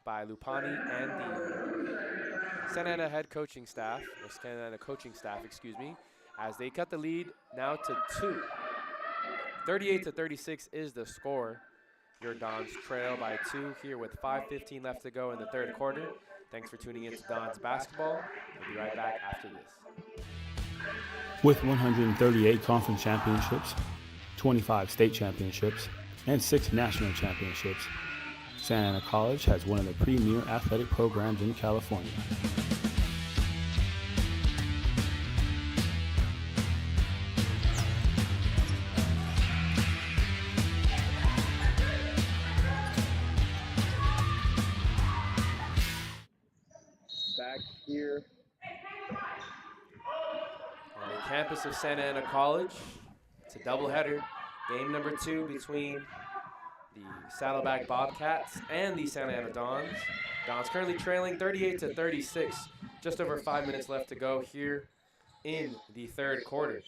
by Lupani and the Santa Ana head coaching staff, or Santa Ana coaching staff, excuse me, as they cut the lead now to 2. 38-36 is the score. Your Dons trail by 2 here with 5:15 left to go in the third quarter. Thanks for tuning in to Dons basketball. We'll be right back after this. With 138 conference championships, 25 state championships, and 6 national championships, Santa Ana College has one of the premier athletic programs in California. Back here on the campus of Santa Ana College. It's a doubleheader. Game number 2 between the Saddleback Bobcats and the Santa Ana Dons. Dons currently trailing 38-36. Just over 5 minutes left to go here in the third quarter.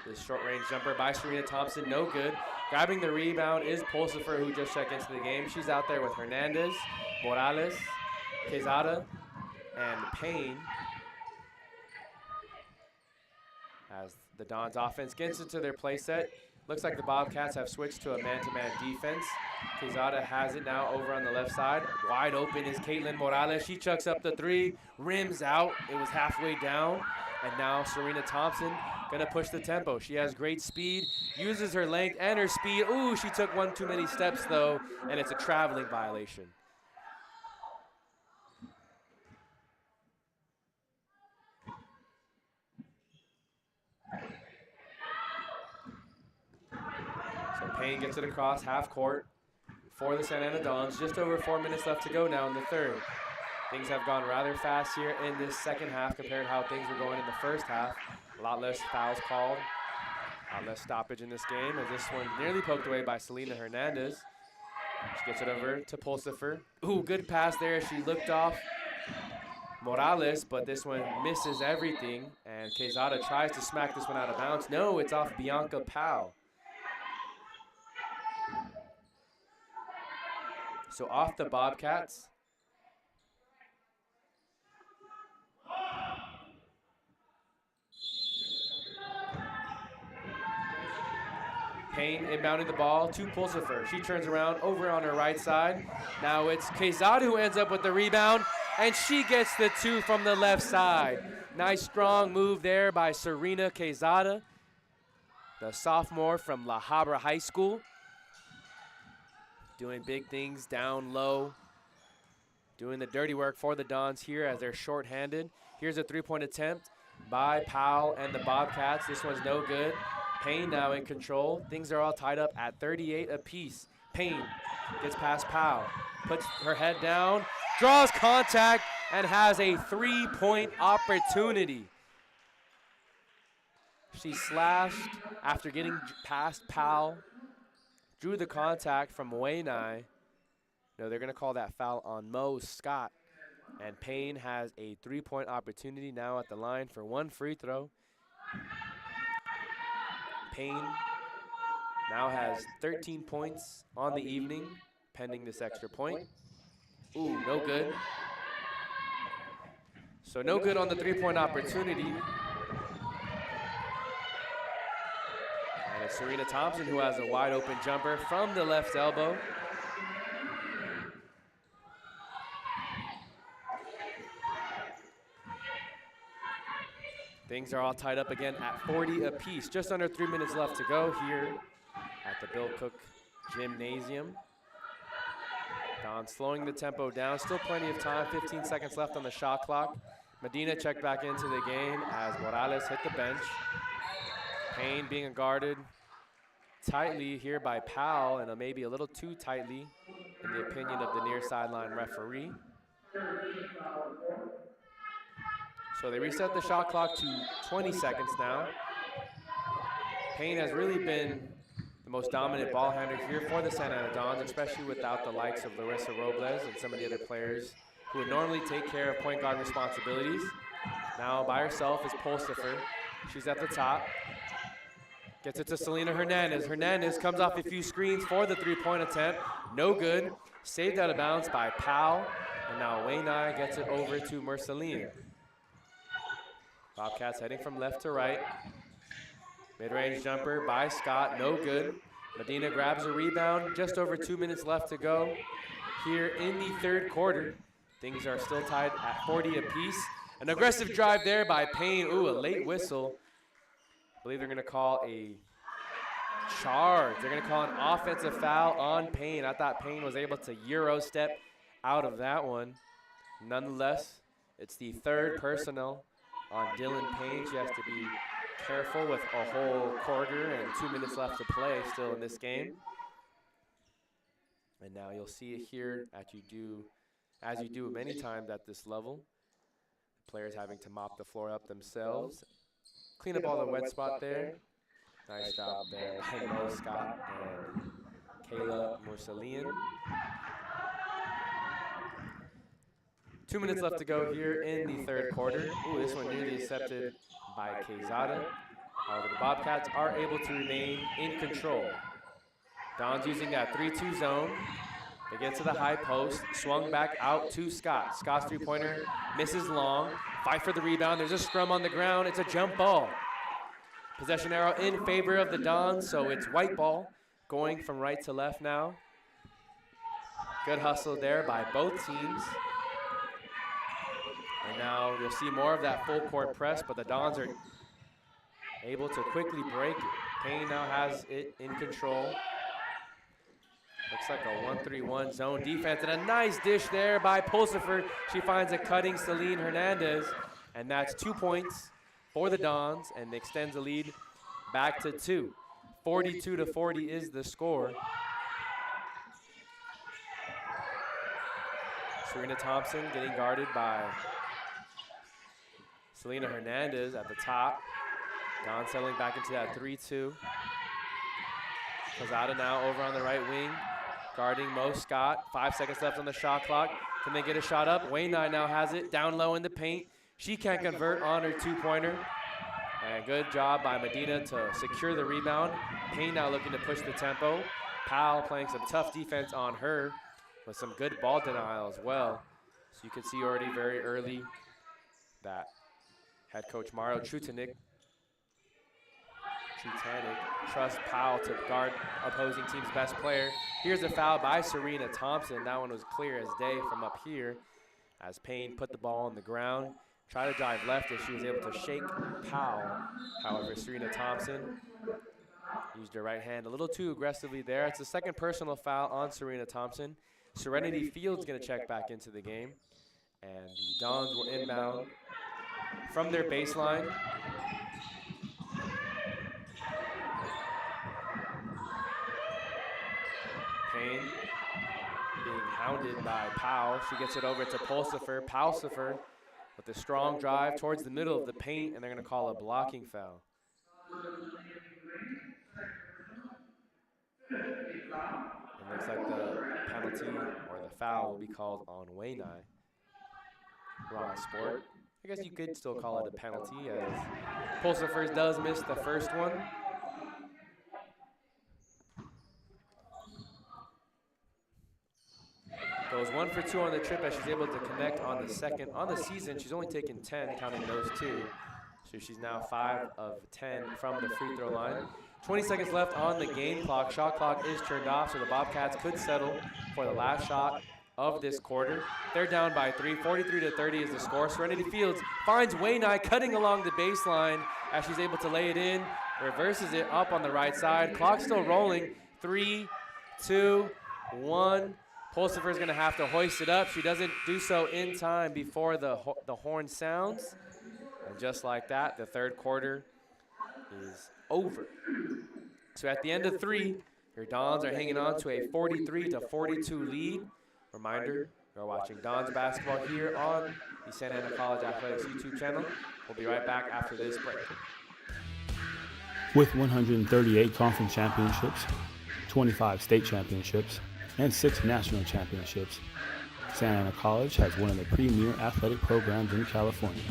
This short-range jumper by Serena Thompson, no good. Grabbing the rebound is Pulsifer, who just checked into the game. She's out there with Hernandez, Morales, Quezada, and Payne. As the Dons offense gets into their play set, looks like the Bobcats have switched to a man-to-man defense. Quezada has it now over on the left side. Wide open is Caitlin Morales. She chucks up the 3, rims out. It was halfway down. And now Serena Thompson gonna push the tempo. She has great speed, uses her length and her speed. Ooh, she took one too many steps though, and it's a traveling violation. So Payne gets it across half court for the Santa Ana Dons. Just over 4 minutes left to go now in the third. Things have gone rather fast here in this second half compared to how things were going in the first half. A lot less fouls called, a lot less stoppage in this game, as this one nearly poked away by Selena Hernandez. She gets it over to Pulsifer. Ooh, good pass there. She looked off Morales, but this one misses everything, and Quezada tries to smack this one out of bounds. No, it's off Bianca Powell. So off the Bobcats. Payne inbounding the ball to Pulsifer. She turns around over on her right side. Now it's Quezada who ends up with the rebound, and she gets the 2 from the left side. Nice strong move there by Serena Quezada, the sophomore from La Habra High School. Doing big things down low, doing the dirty work for the Dons here as they're shorthanded. Here's a 3-point attempt by Powell and the Bobcats. This one's no good. Payne now in control. Things are all tied up at 38 apiece. Payne gets past Powell, puts her head down, draws contact, and has a 3-point opportunity. She slashed after getting past Powell, drew the contact from Wainai. No, they're gonna call that foul on Mo Scott. And Payne has a 3-point opportunity now at the line for 1 free throw. Payne now has 13 points on the evening, pending this extra point. Ooh, no good. So no good on the 3-point opportunity. And it's Serena Thompson who has a wide open jumper from the left elbow. Things are all tied up again at 40 apiece. Just under 3 minutes left to go here at the Bill Cook Gymnasium. Don slowing the tempo down. Still plenty of time. 15 seconds left on the shot clock. Medina checked back into the game as Morales hit the bench. Payne being guarded tightly here by Powell, and maybe a little too tightly in the opinion of the near sideline referee. So they reset the shot clock to 20 seconds now. Payne has really been the most dominant ball handler here for the Santa Ana Dons, especially without the likes of Larissa Robles and some of the other players who would normally take care of point guard responsibilities. Now by herself is Pulsifer. She's at the top. Gets it to Selena Hernandez. Hernandez comes off a few screens for the 3-point attempt. No good. Saved out of bounds by Powell. And now Wainai gets it over to Merceline. Bobcats heading from left to right. Mid-range jumper by Scott, no good. Medina grabs a rebound, just over 2 minutes left to go here in the third quarter. Things are still tied at 40 apiece. An aggressive drive there by Payne. Ooh, a late whistle. I believe they're going to call a charge. They're going to call an offensive foul on Payne. I thought Payne was able to Euro step out of that one. Nonetheless, it's the third personal on Dylan Payne. She has to be careful with a whole quarter and 2 minutes left to play still in this game. And now you'll see it here as you do many times at this level. Players having to mop the floor up themselves. Clean up all the wet spot there. Nice job there by Mo Scott and Kayla Mursalian. 2 minutes left to go here in the third quarter. Ooh, this one nearly accepted by Quezada. However, the Bobcats are able to remain in control. Don's using that 3-2 zone. They get to the high post, swung back out to Scott. Scott's three-pointer misses long. Fight for the rebound. There's a scrum on the ground. It's a jump ball. Possession arrow in favor of the Dons, so it's white ball going from right to left now. Good hustle there by both teams. And now you'll see more of that full court press, but the Dons are able to quickly break it. Payne now has it in control. Looks like a 1-3-1 zone defense, and a nice dish there by Pulsifer. She finds a cutting Celine Hernandez, and that's 2 points for the Dons, and extends the lead back to 2. 42-40 is the score. Serena Thompson getting guarded by Selena Hernandez at the top. Don settling back into that 3-2. Quezada now over on the right wing, guarding Mo Scott. 5 seconds left on the shot clock. Can they get a shot up? Wainai now has it down low in the paint. She can't convert on her two-pointer. And good job by Medina to secure the rebound. Payne now looking to push the tempo. Powell playing some tough defense on her with some good ball denial as well. So you can see already very early that head coach Mario Trutanik trusts Powell to guard opposing team's best player. Here's a foul by Serena Thompson. That one was clear as day from up here as Payne put the ball on the ground. Tried to drive left as she was able to shake Powell. However, Serena Thompson used her right hand a little too aggressively there. It's the second personal foul on Serena Thompson. Serenity Fields going to check back into the game. And the Dons will inbound from their baseline. Payne being hounded by Powell. She gets it over to Pulsifer. Pulsifer with a strong drive towards the middle of the paint, and they're going to call a blocking foul. It looks like the penalty or the foul will be called on Wainai. Wrong sport. I guess you could still call it a penalty as Pulsifer does miss the first one. Goes 1 for 2 on the trip as she's able to connect on the second. On the season, she's only taken 10, counting those two. So she's now 5 of 10 from the free throw line. 20 seconds left on the game clock. Shot clock is turned off, so the Bobcats could settle for the last shot of this quarter. They're down by 3. 43-30 is the score. Serenity Fields finds Wainai cutting along the baseline as she's able to lay it in. Reverses it up on the right side. Clock still rolling. 3, 2, 1. Pulsifer is going to have to hoist it up. She doesn't do so in time before the horn sounds. And just like that, the third quarter is over. So at the end of 3, your Dons are hanging on to a 43-42 lead. Reminder, you're watching Dons basketball here on the Santa Ana College Athletics YouTube channel. We'll be right back after this break. With 138 conference championships, 25 state championships, and 6 national championships, Santa Ana College has one of the premier athletic programs in California.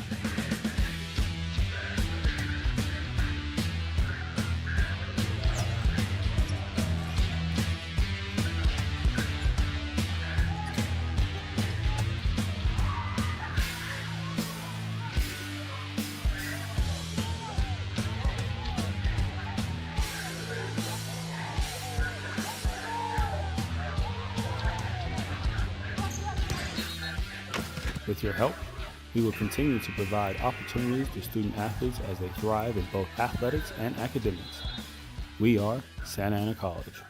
With your help, we will continue to provide opportunities to student athletes as they thrive in both athletics and academics. We are Santa Ana College.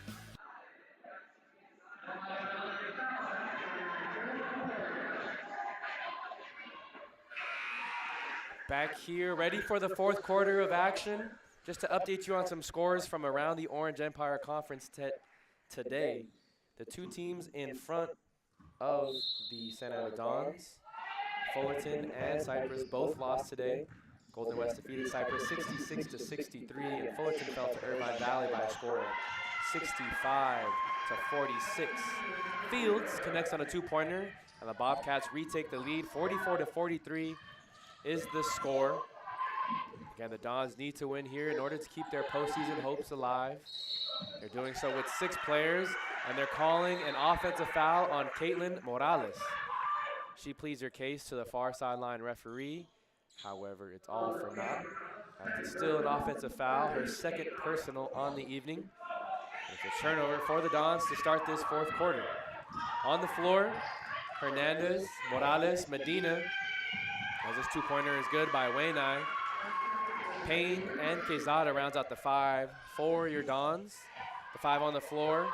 Back here, ready for the fourth quarter of action. Just to update you on some scores from around the Orange Empire Conference today. The two teams in front of the Santa Ana Dons, Fullerton and Cypress, both lost today. Golden West defeated Cypress 66-63, and Fullerton fell to Irvine Valley by a score of 65-46. Fields connects on a two-pointer, and the Bobcats retake the lead. 44-43 is the score. Again, the Dons need to win here in order to keep their postseason hopes alive. They're doing so with 6 players, and they're calling an offensive foul on Caitlin Morales. She pleads her case to the far sideline referee. However, it's all for naught. It's still an offensive foul, her second personal on the evening. It's a turnover for the Dons to start this fourth quarter. On the floor, Hernandez, Morales, Medina. As this two-pointer is good by Wainai. Payne and Quezada rounds out the 5 for your Dons. The 5 on the floor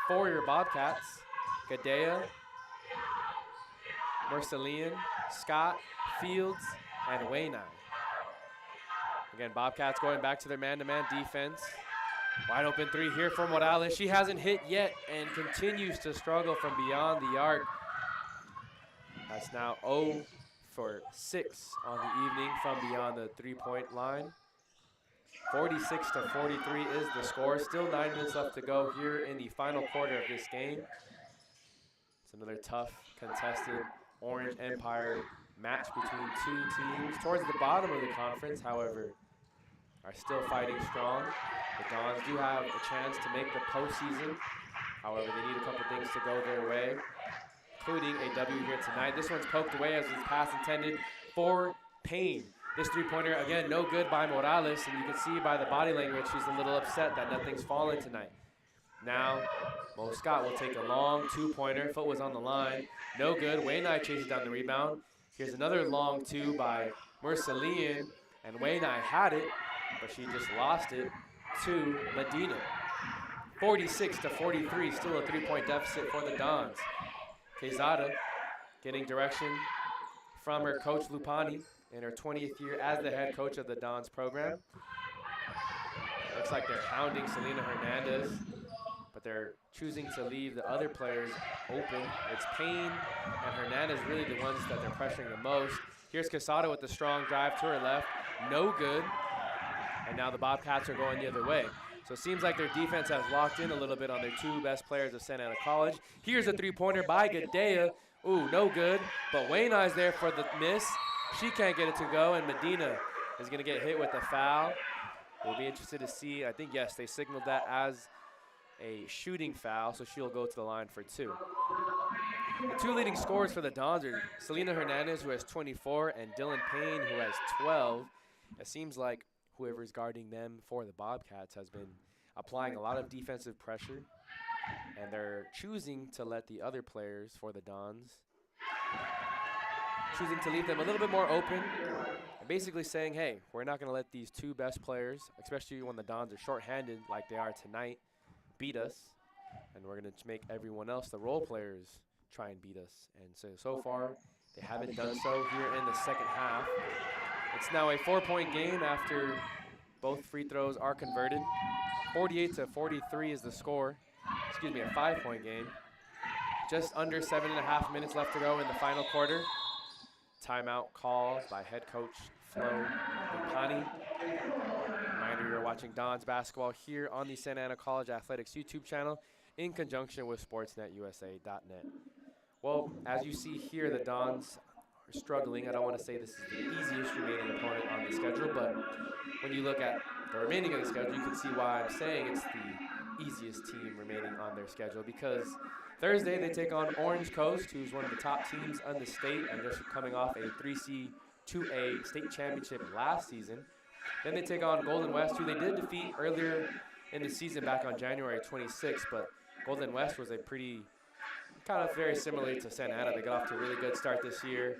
for your Bobcats. Gadea, Mercelian, Scott, Fields, and Wainai. Again, Bobcats going back to their man-to-man defense. Wide open 3 here for Morales. She hasn't hit yet and continues to struggle from beyond the arc. That's now 0 for 6 on the evening from beyond the three-point line. 46-43 is the score. Still 9 minutes left to go here in the final quarter of this game. It's another tough, contested Orange Empire match between two teams towards the bottom of the conference, however, are still fighting strong. The Dons do have a chance to make the postseason. However, they need a couple things to go their way, including a W here tonight. This one's poked away as it's pass intended for Payne. This three-pointer, again, no good by Morales, and you can see by the body language she's a little upset that nothing's falling tonight. Now, Mo Scott will take a long two-pointer. Foot was on the line. No good. Wainai chases down the rebound. Here's another long two by Mercelian, and Wainai had it, but she just lost it to Medina. 46-43, still a three-point deficit for the Dons. Quezada getting direction from her coach Lupani in her 20th year as the head coach of the Dons program. Looks like they're hounding Selena Hernandez, but they're choosing to leave the other players open. It's Payne and Hernandez really the ones that they're pressuring the most. Here's Quesada with the strong drive to her left. No good. And now the Bobcats are going the other way. So it seems like their defense has locked in a little bit on their 2 best players of Santa Ana College. Here's a three-pointer by Gadea. Ooh, no good. But Wainai's there for the miss. She can't get it to go, and Medina is going to get hit with a foul. We'll be interested to see. I think, yes, they signaled that as a shooting foul, so she'll go to the line for 2. The 2 leading scorers for the Dons are Selena Hernandez, who has 24, and Dylan Payne, who has 12. It seems like whoever's guarding them for the Bobcats has been applying a lot of defensive pressure, and they're choosing to let the other players for the Dons, choosing to leave them a little bit more open, and basically saying, hey, we're not going to let these 2 best players, especially when the Dons are shorthanded like they are tonight, beat us, and we're going to make everyone else, the role players, try and beat us. And so far, they haven't done so here in the second half. It's now a 4-point game after both free throws are converted. 48-43 is the score. Excuse me, a 5-point game. Just under 7.5 minutes left to go in the final quarter. Timeout called by head coach Flo Lupani. Reminder, you're watching Dons basketball here on the Santa Ana College Athletics YouTube channel in conjunction with SportsNetUSA.net. Well, as you see here, the Dons are struggling. I don't want to say this is the easiest remaining opponent on the schedule, but when you look at the remaining of the schedule, you can see why I'm saying it's the easiest team remaining on their schedule, because Thursday they take on Orange Coast, who's one of the top teams in the state and just coming off a 3C 2A state championship last season. Then they take on Golden West, who they did defeat earlier in the season back on January 26th, but Golden West was a pretty, kind of very similar to Santa Ana. They got off to a really good start this year.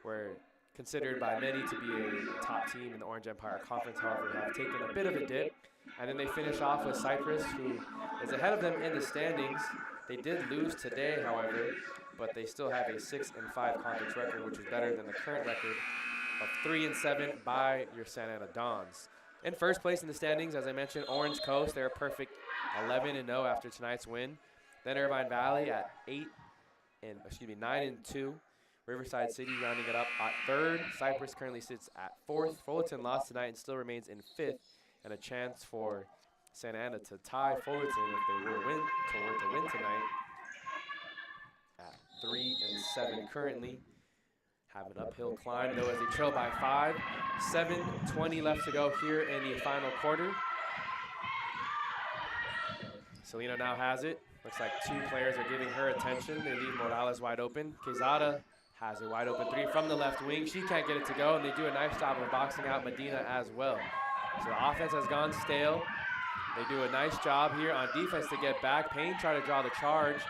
were considered by many to be a top team in the Orange Empire Conference, however, have taken a bit of a dip. And then they finish off with Cyprus, who is ahead of them in the standings. They did lose today, however, but they still have a 6-5 conference record, which is better than the current record of 3-7 by your Santa Ana Dons. In first place in the standings, as I mentioned, Orange Coast. They're a perfect 11-0 after tonight's win. Then Irvine Valley at 9-2. Riverside City rounding it up at third. Cypress currently sits at fourth. Fullerton lost tonight and still remains in fifth, and a chance for Santa Ana to tie Fullerton if they were to win tonight at 3-7 currently. Have an uphill climb though as they trail by 5. 7:20 left to go here in the final quarter. Selena now has it. Looks like 2 players are giving her attention. They leave Morales wide open. Quezada has a wide open 3 from the left wing. She can't get it to go, and they do a nice job of boxing out Medina as well. So the offense has gone stale. They do a nice job here on defense to get back. Payne tried to draw the charge,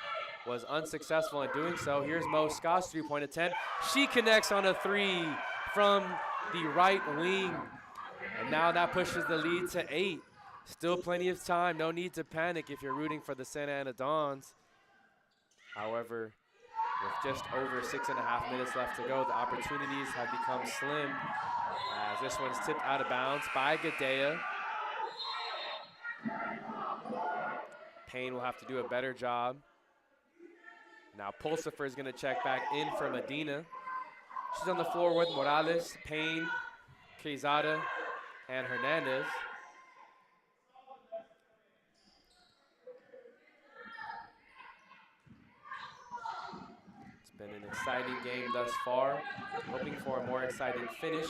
was unsuccessful in doing so. Here's Mo Scott's 3-point attempt. She connects on a 3 from the right wing. And now that pushes the lead to 8. Still plenty of time. No need to panic if you're rooting for the Santa Ana Dons. However, with just over 6.5 minutes left to go, the opportunities have become slim as this one's tipped out of bounds by Gadea. Payne will have to do a better job. Now Pulsifer is going to check back in for Medina. She's on the floor with Morales, Payne, Quezada, and Hernandez. It's been an exciting game thus far. Hoping for a more exciting finish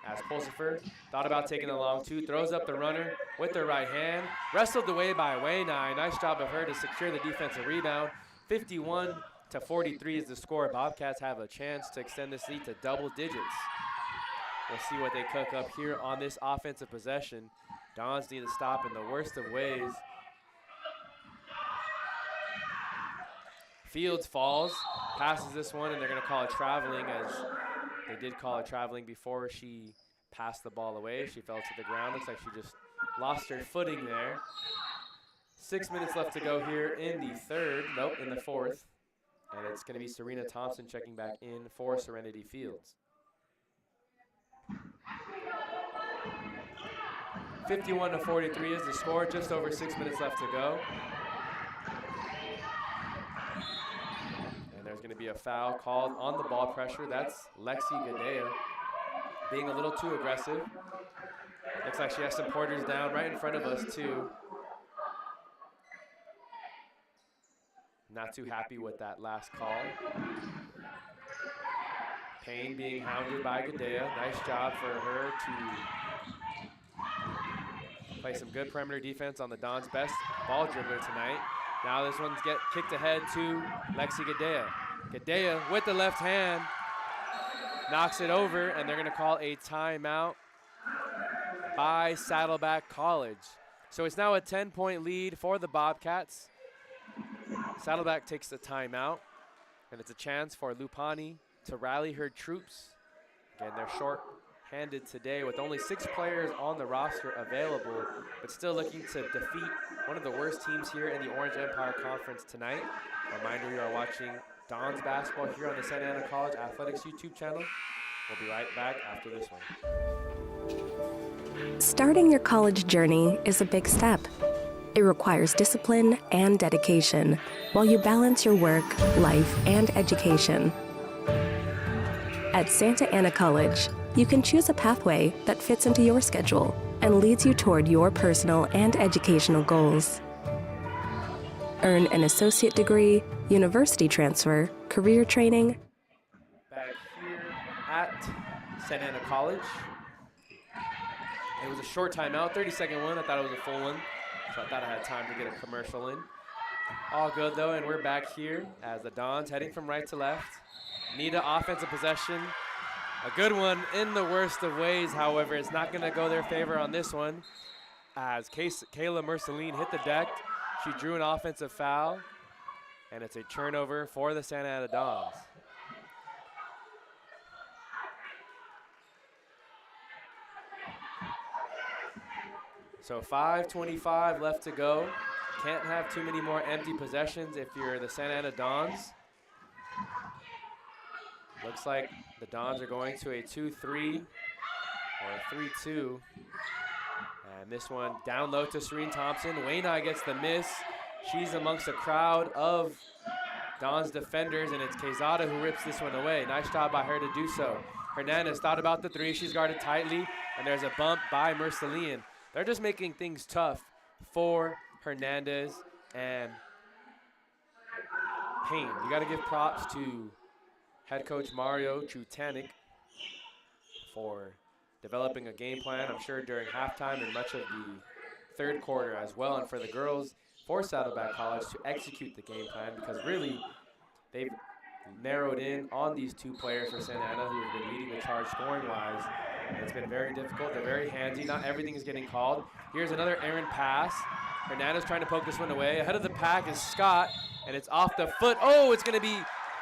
as Pulsifer thought about taking the long 2, throws up the runner with the right hand, wrestled away by Wainai. Nice job of her to secure the defensive rebound. 51-43 is the score. Bobcats have a chance to extend this lead to double digits. We'll see what they cook up here on this offensive possession. Dons need to stop in the worst of ways. Fields falls, passes this one, and they're going to call it traveling, as they did call it traveling before she passed the ball away. She fell to the ground. Looks like she just lost her footing there. 6 minutes left to go here in the in the fourth. And it's going to be Serena Thompson checking back in for Serenity Fields. 51-43 is the score, just over 6 minutes left to go. And there's going to be a foul called on the ball pressure. That's Lexi Gadea being a little too aggressive. Looks like she has some porters down right in front of us too. Not too happy with that last call. Payne being hounded by Gadea. Nice job for her to play some good perimeter defense on the Dons' best ball dribbler tonight. Now this one's kicked ahead to Lexi Gadea. Gadea with the left hand knocks it over, and they're going to call a timeout by Saddleback College. So it's now a 10-point lead for the Bobcats. Saddleback takes the timeout, and it's a chance for Lupani to rally her troops. Again, they're short-handed today with only 6 players on the roster available, but still looking to defeat one of the worst teams here in the Orange Empire Conference tonight. Reminder, you are watching Dons basketball here on the Santa Ana College Athletics YouTube channel. We'll be right back after this one. Starting your college journey is a big step. It requires discipline and dedication while you balance your work, life, and education. At Santa Ana College, you can choose a pathway that fits into your schedule and leads you toward your personal and educational goals. Earn an associate degree, university transfer, career training. Back here at Santa Ana College. It was a short timeout, 30-second one. I thought it was a full one, so I thought I had time to get a commercial in. All good, though, and we're back here as the Dons heading from right to left. Nita offensive possession. A good one in the worst of ways, however. It's not going to go their favor on this one as Kayla Merceline hit the deck. She drew an offensive foul, and it's a turnover for the Santa Ana Dons. So 5:25 left to go. Can't have too many more empty possessions if you're the Santa Ana Dons. Looks like the Dons are going to a 2-3 or a 3-2. And this one down low to Serene Thompson. Wainai gets the miss. She's amongst a crowd of Don's defenders, and it's Quezada who rips this one away. Nice job by her to do so. Hernandez thought about the three. She's guarded tightly, and there's a bump by Mercelian. They're just making things tough for Hernandez and Payne. You got to give props to head coach Mario Trutanik for developing a game plan, I'm sure during halftime and much of the third quarter as well, and for the girls for Saddleback College to execute the game plan, because really they've narrowed in on these two players for Santa Ana who have been leading the charge scoring-wise. And it's been very difficult. They're very handsy. Not everything is getting called. Here's another errant pass. Hernandez trying to poke this one away. Ahead of the pack is Scott, and it's off the foot. Oh, it's going to be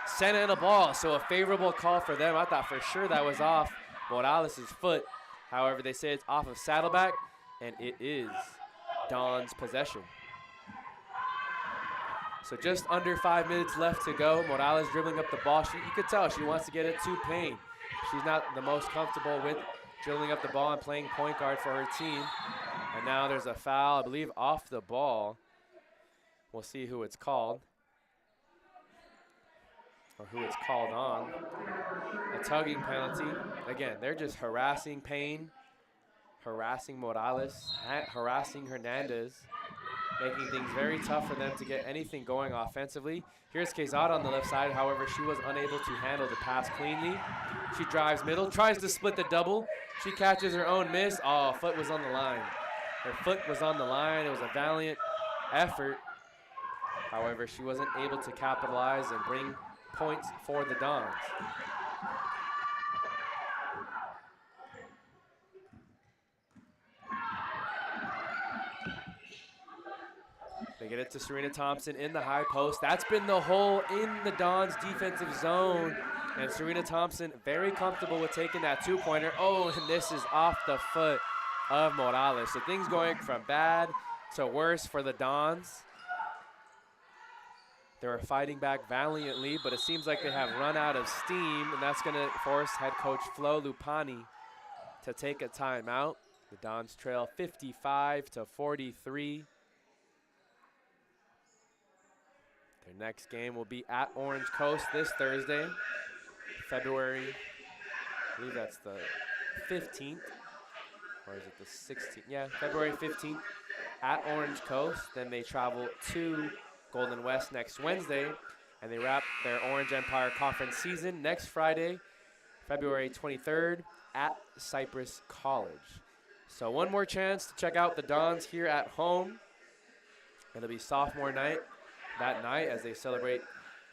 Santa Ana ball, so a favorable call for them. I thought for sure that was off Morales' foot. However, they say it's off of Saddleback, and it is Don's possession. So just under 5 minutes left to go. Morales dribbling up the ball. You could tell she wants to get it to Payne. She's not the most comfortable with dribbling up the ball and playing point guard for her team. And now there's a foul, I believe, off the ball. We'll see who it's called, or who it's called on. A tugging penalty. Again, they're just harassing Payne, harassing Morales, harassing Hernandez, making things very tough for them to get anything going offensively. Here's Quezada on the left side. However, she was unable to handle the pass cleanly. She drives middle, tries to split the double. She catches her own miss. Oh, foot was on the line. Her foot was on the line. It was a valiant effort. However, she wasn't able to capitalize and bring points for the Dons. They get it to Serena Thompson in the high post. That's been the hole in the Dons' defensive zone. And Serena Thompson very comfortable with taking that two-pointer. Oh, and this is off the foot of Morales. So things going from bad to worse for the Dons. They were fighting back valiantly, but it seems like they have run out of steam, and that's going to force head coach Flo Lupani to take a timeout. The Dons trail 55-43. Their next game will be at Orange Coast this Thursday, February, I believe that's the 15th, or is it the 16th? Yeah, February 15th at Orange Coast. Then they travel to Golden West next Wednesday, and they wrap their Orange Empire Conference season next Friday, February 23rd at Cypress College. So one more chance to check out the Dons here at home. It'll be sophomore night that night as they celebrate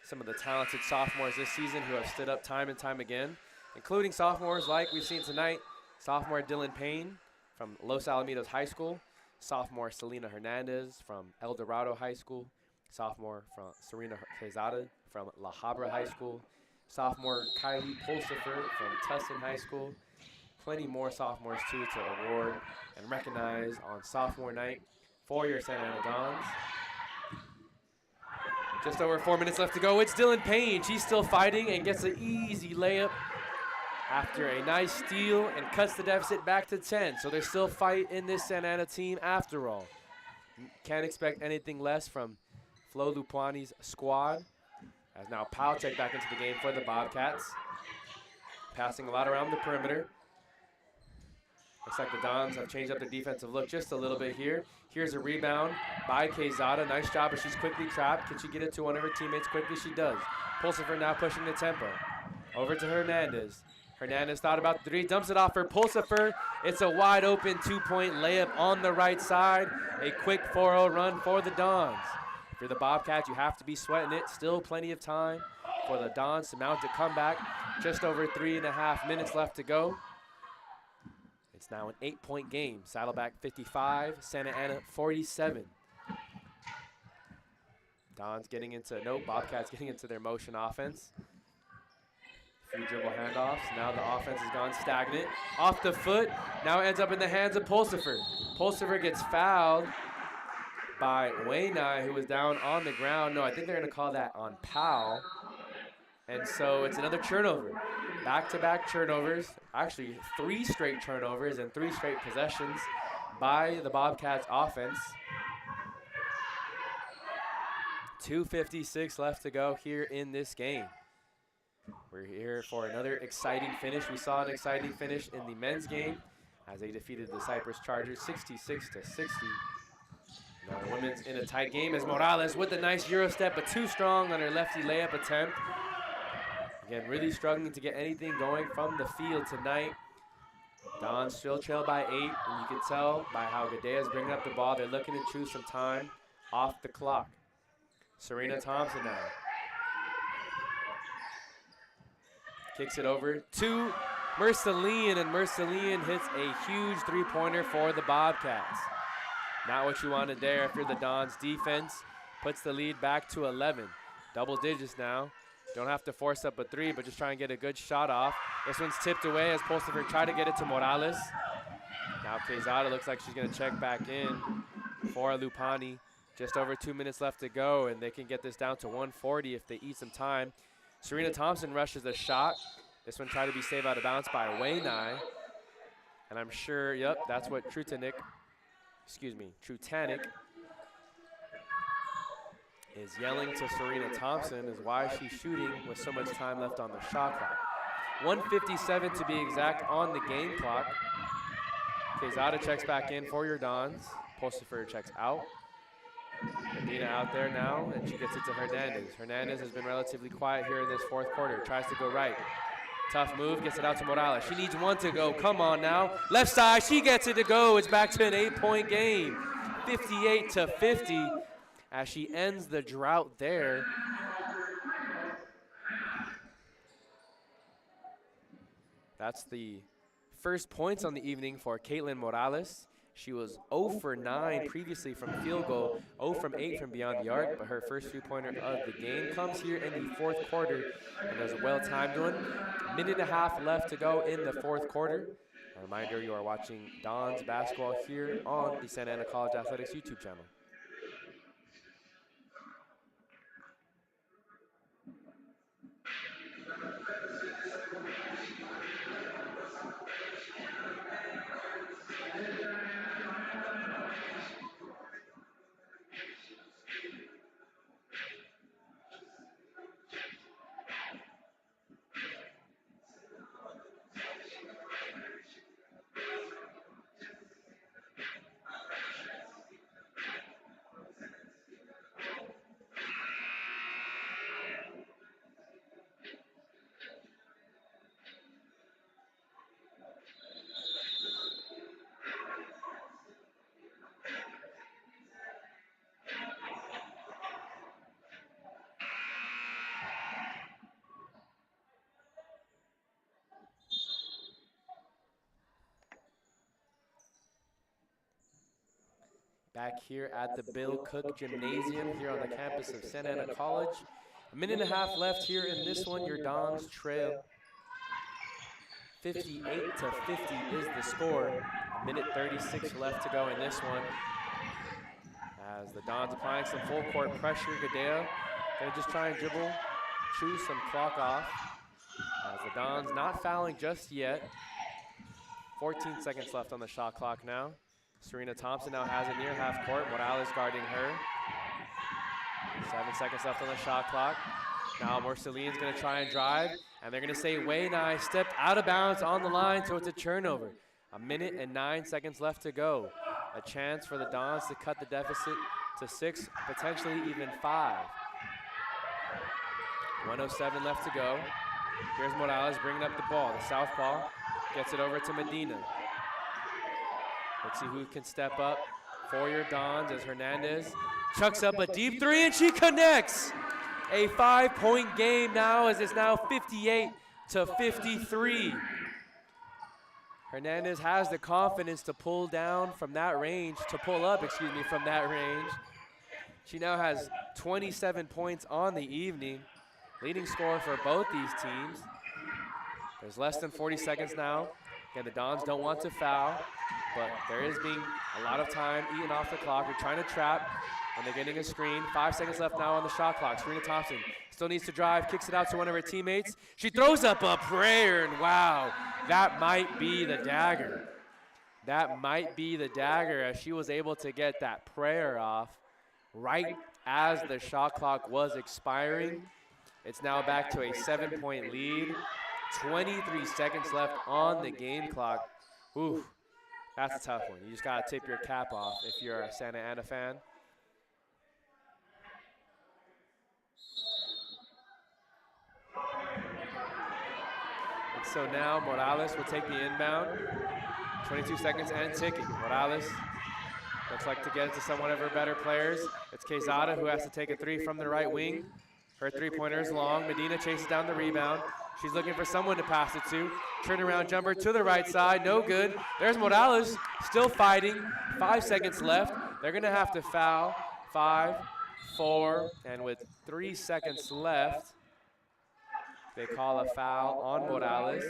some of the talented sophomores this season who have stood up time and time again, including sophomores like we've seen tonight, sophomore Dylan Payne from Los Alamitos High School, sophomore Selena Hernandez from El Dorado High School, sophomore from Serena Quezada from La Habra High School, sophomore Kylie Pulsifer from Tustin High School. Plenty more sophomores too to award and recognize on sophomore night for your Santa Ana Dons. Just over 4 minutes left to go. It's Dylan Payne. She's still fighting and gets an easy layup after a nice steal and cuts the deficit back to 10. So there's still fight in this Santa Ana team after all. Can't expect anything less from Flo Lupani's squad. As now Palchek back into the game for the Bobcats. Passing a lot around the perimeter. Looks like the Dons have changed up their defensive look just a little bit here. Here's a rebound by Quezada. Nice job, but she's quickly trapped. Can she get it to one of her teammates quickly? She does. Pulsifer now pushing the tempo. Over to Hernandez. Hernandez thought about the three, dumps it off for Pulsifer. It's a wide open two-point layup on the right side. A quick 4-0 run for the Dons. If you're the Bobcats, you have to be sweating it. Still plenty of time for the Dons to mount a comeback. Just over 3.5 minutes left to go. It's now an 8-point game. Saddleback 55, Santa Ana 47. Bobcats getting into their motion offense. A few dribble handoffs. Now the offense has gone stagnant. Off the foot. Now ends up in the hands of Pulsifer. Pulsiver gets fouled by Wainai, who was down on the ground. No, I think they're going to call that on Powell. And so it's another turnover. Back-to-back turnovers, actually 3 straight turnovers and 3 straight possessions by the Bobcats offense. 2:56 left to go here in this game. We're here for another exciting finish. We saw an exciting finish in the men's game as they defeated the Cypress Chargers 66-60. Now the women's in a tight game as Morales with a nice Euro step, but too strong on her lefty layup attempt. Again, really struggling to get anything going from the field tonight. Dons still trail by 8, and you can tell by how Gadea's bringing up the ball, they're looking to choose some time off the clock. Serena Thompson now. Kicks it over to Merceline, and Merceline hits a huge 3-pointer for the Bobcats. Not what you wanted there after the Dons defense puts the lead back to 11. Double digits now. Don't have to force up a 3, but just try and get a good shot off. This one's tipped away as Pulsiver tried to get it to Morales. Now Quezada looks like she's going to check back in for Lupani. Just over 2 minutes left to go, and they can get this down to 140 if they eat some time. Serena Thompson rushes the shot. This one tried to be saved out of bounds by Wainai. And I'm sure, yep, that's what Trutanik is yelling to Serena Thompson is why she's shooting with so much time left on the shot clock. 1:57 to be exact on the game clock. Quezada checks back in for your Dons. Pulsifer checks out. Medina out there now, and she gets it to Hernandez. Hernandez has been relatively quiet here in this 4th quarter. Tries to go right. Tough move, gets it out to Morales. She needs 1 to go. Come on now. Left side, she gets it to go. It's back to an 8-point game. 58-50 as she ends the drought there. That's the first points on the evening for Caitlin Morales. She was 0 for 9 previously from field goal, 0 from 8 from beyond the arc, but her first 3-pointer of the game comes here in the 4th quarter, and there's a well-timed one. 1.5 minutes left to go in the 4th quarter. A reminder, you are watching Dons basketball here on the Santa Ana College Athletics YouTube channel. Back here at the Bill Cook Gymnasium here on the campus of Santa Ana College. 1.5 minutes left here in this one. Your Dons trail 58-50 is the score. 1:36 left to go in this one. As the Dons applying some full court pressure, Gadea gonna just try and dribble, chew some clock off. As the Dons not fouling just yet. 14 seconds left on the shot clock now. Serena Thompson now has it near half court. Morales guarding her. 7 seconds left on the shot clock. Now Marceline's gonna try and drive, and they're gonna say Wainai stepped out of bounds on the line, so it's a turnover. 1 minute and 9 seconds left to go. A chance for the Dons to cut the deficit to 6, potentially even 5. 1:07 left to go. Here's Morales bringing up the ball. The southpaw gets it over to Medina. Let's see who can step up for your Dons as Hernandez chucks up a deep 3 and she connects. A 5-point game now as it's now 58-53. Hernandez has the confidence to pull down from that range, from that range. She now has 27 points on the evening, leading scorer for both these teams. There's less than 40 seconds now. Again, the Dons don't want to foul. but there is being a lot of time eaten off the clock. They're trying to trap, and they're getting a screen. 5 seconds left now on the shot clock. Serena Thompson still needs to drive, kicks it out to one of her teammates. She throws up a prayer, and wow, that might be the dagger. That might be the dagger, as she was able to get that prayer off right as the shot clock was expiring. It's now back to a 7-point lead. 23 seconds left on the game clock. Ooh, that's a tough one. You just got to tip your cap off if you're a Santa Ana fan. And so now Morales will take the inbound. 22 seconds and ticking. Morales looks like to get it to someone of her better players. It's Quezada who has to take a three from the right wing. Her three-pointer is long. Medina chases down the rebound. She's looking for someone to pass it to. Turnaround jumper to the right side, no good. There's Morales still fighting. 5 seconds left. They're going to have to foul. 5, 4, and with 3 seconds left, they call a foul on Morales.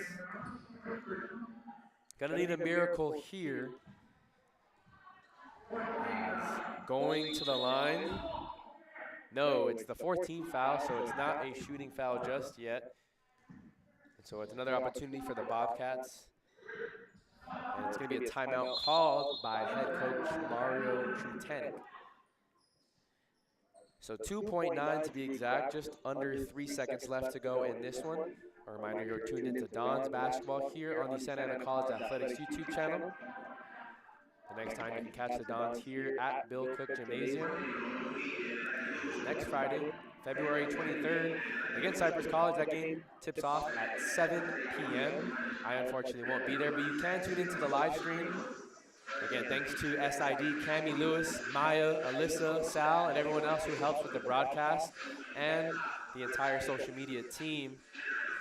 Gonna need a miracle here. Going to the line. No, it's the 14th foul, so it's not a shooting foul just yet. And so it's another opportunity for the Bobcats. And it's going to be a timeout called by head coach Mario Trutanic. So 2.9 to be exact, just under 3 seconds left to go in this one. A reminder, you're tuned into Don's Basketball here on the Santa Ana College Athletics YouTube channel. The next time you can catch the Dons here at Bill Cook Gymnasium. Next Friday, February 23rd, against Cypress College. That game tips off at 7 p.m. I unfortunately won't be there, but you can tune into the live stream. Again, thanks to SID, Cammie Lewis, Maya, Alyssa, Sal, and everyone else who helps with the broadcast, and the entire social media team.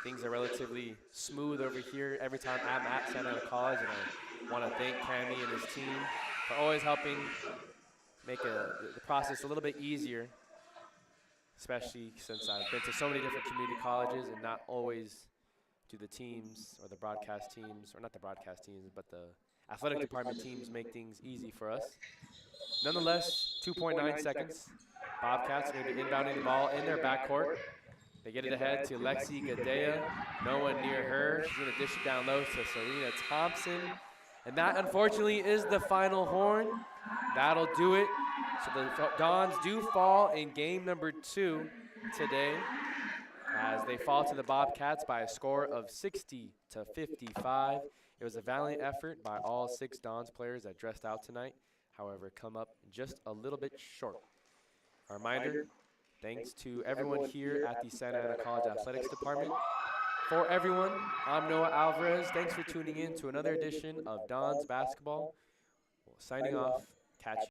Things are relatively smooth over here every time I'm at Santa Ana College, and I want to thank Cammie and his team for always helping make the process a little bit easier, especially since I've been to so many different community colleges and not always do the teams or the broadcast teams, or not the broadcast teams, but the athletic department teams make things easy for us. Nonetheless, 2.9 seconds. Bobcats are going to be inbounding the ball in their backcourt. They get it ahead to Lexi Gadea. No one near her. She's going to dish it down low to Serena Thompson. And that, unfortunately, is the final horn. That'll do it. So the Dons do fall in game number 2 today, as they fall to the Bobcats by a score of 60-55. It was a valiant effort by all 6 Dons players that dressed out tonight. However, come up just a little bit short. A reminder, thanks to everyone here at the Santa Ana College Athletics Department. For everyone, I'm Noah Alvarez. Thanks for tuning in to another edition of Don's Basketball. Signing off. Catch you.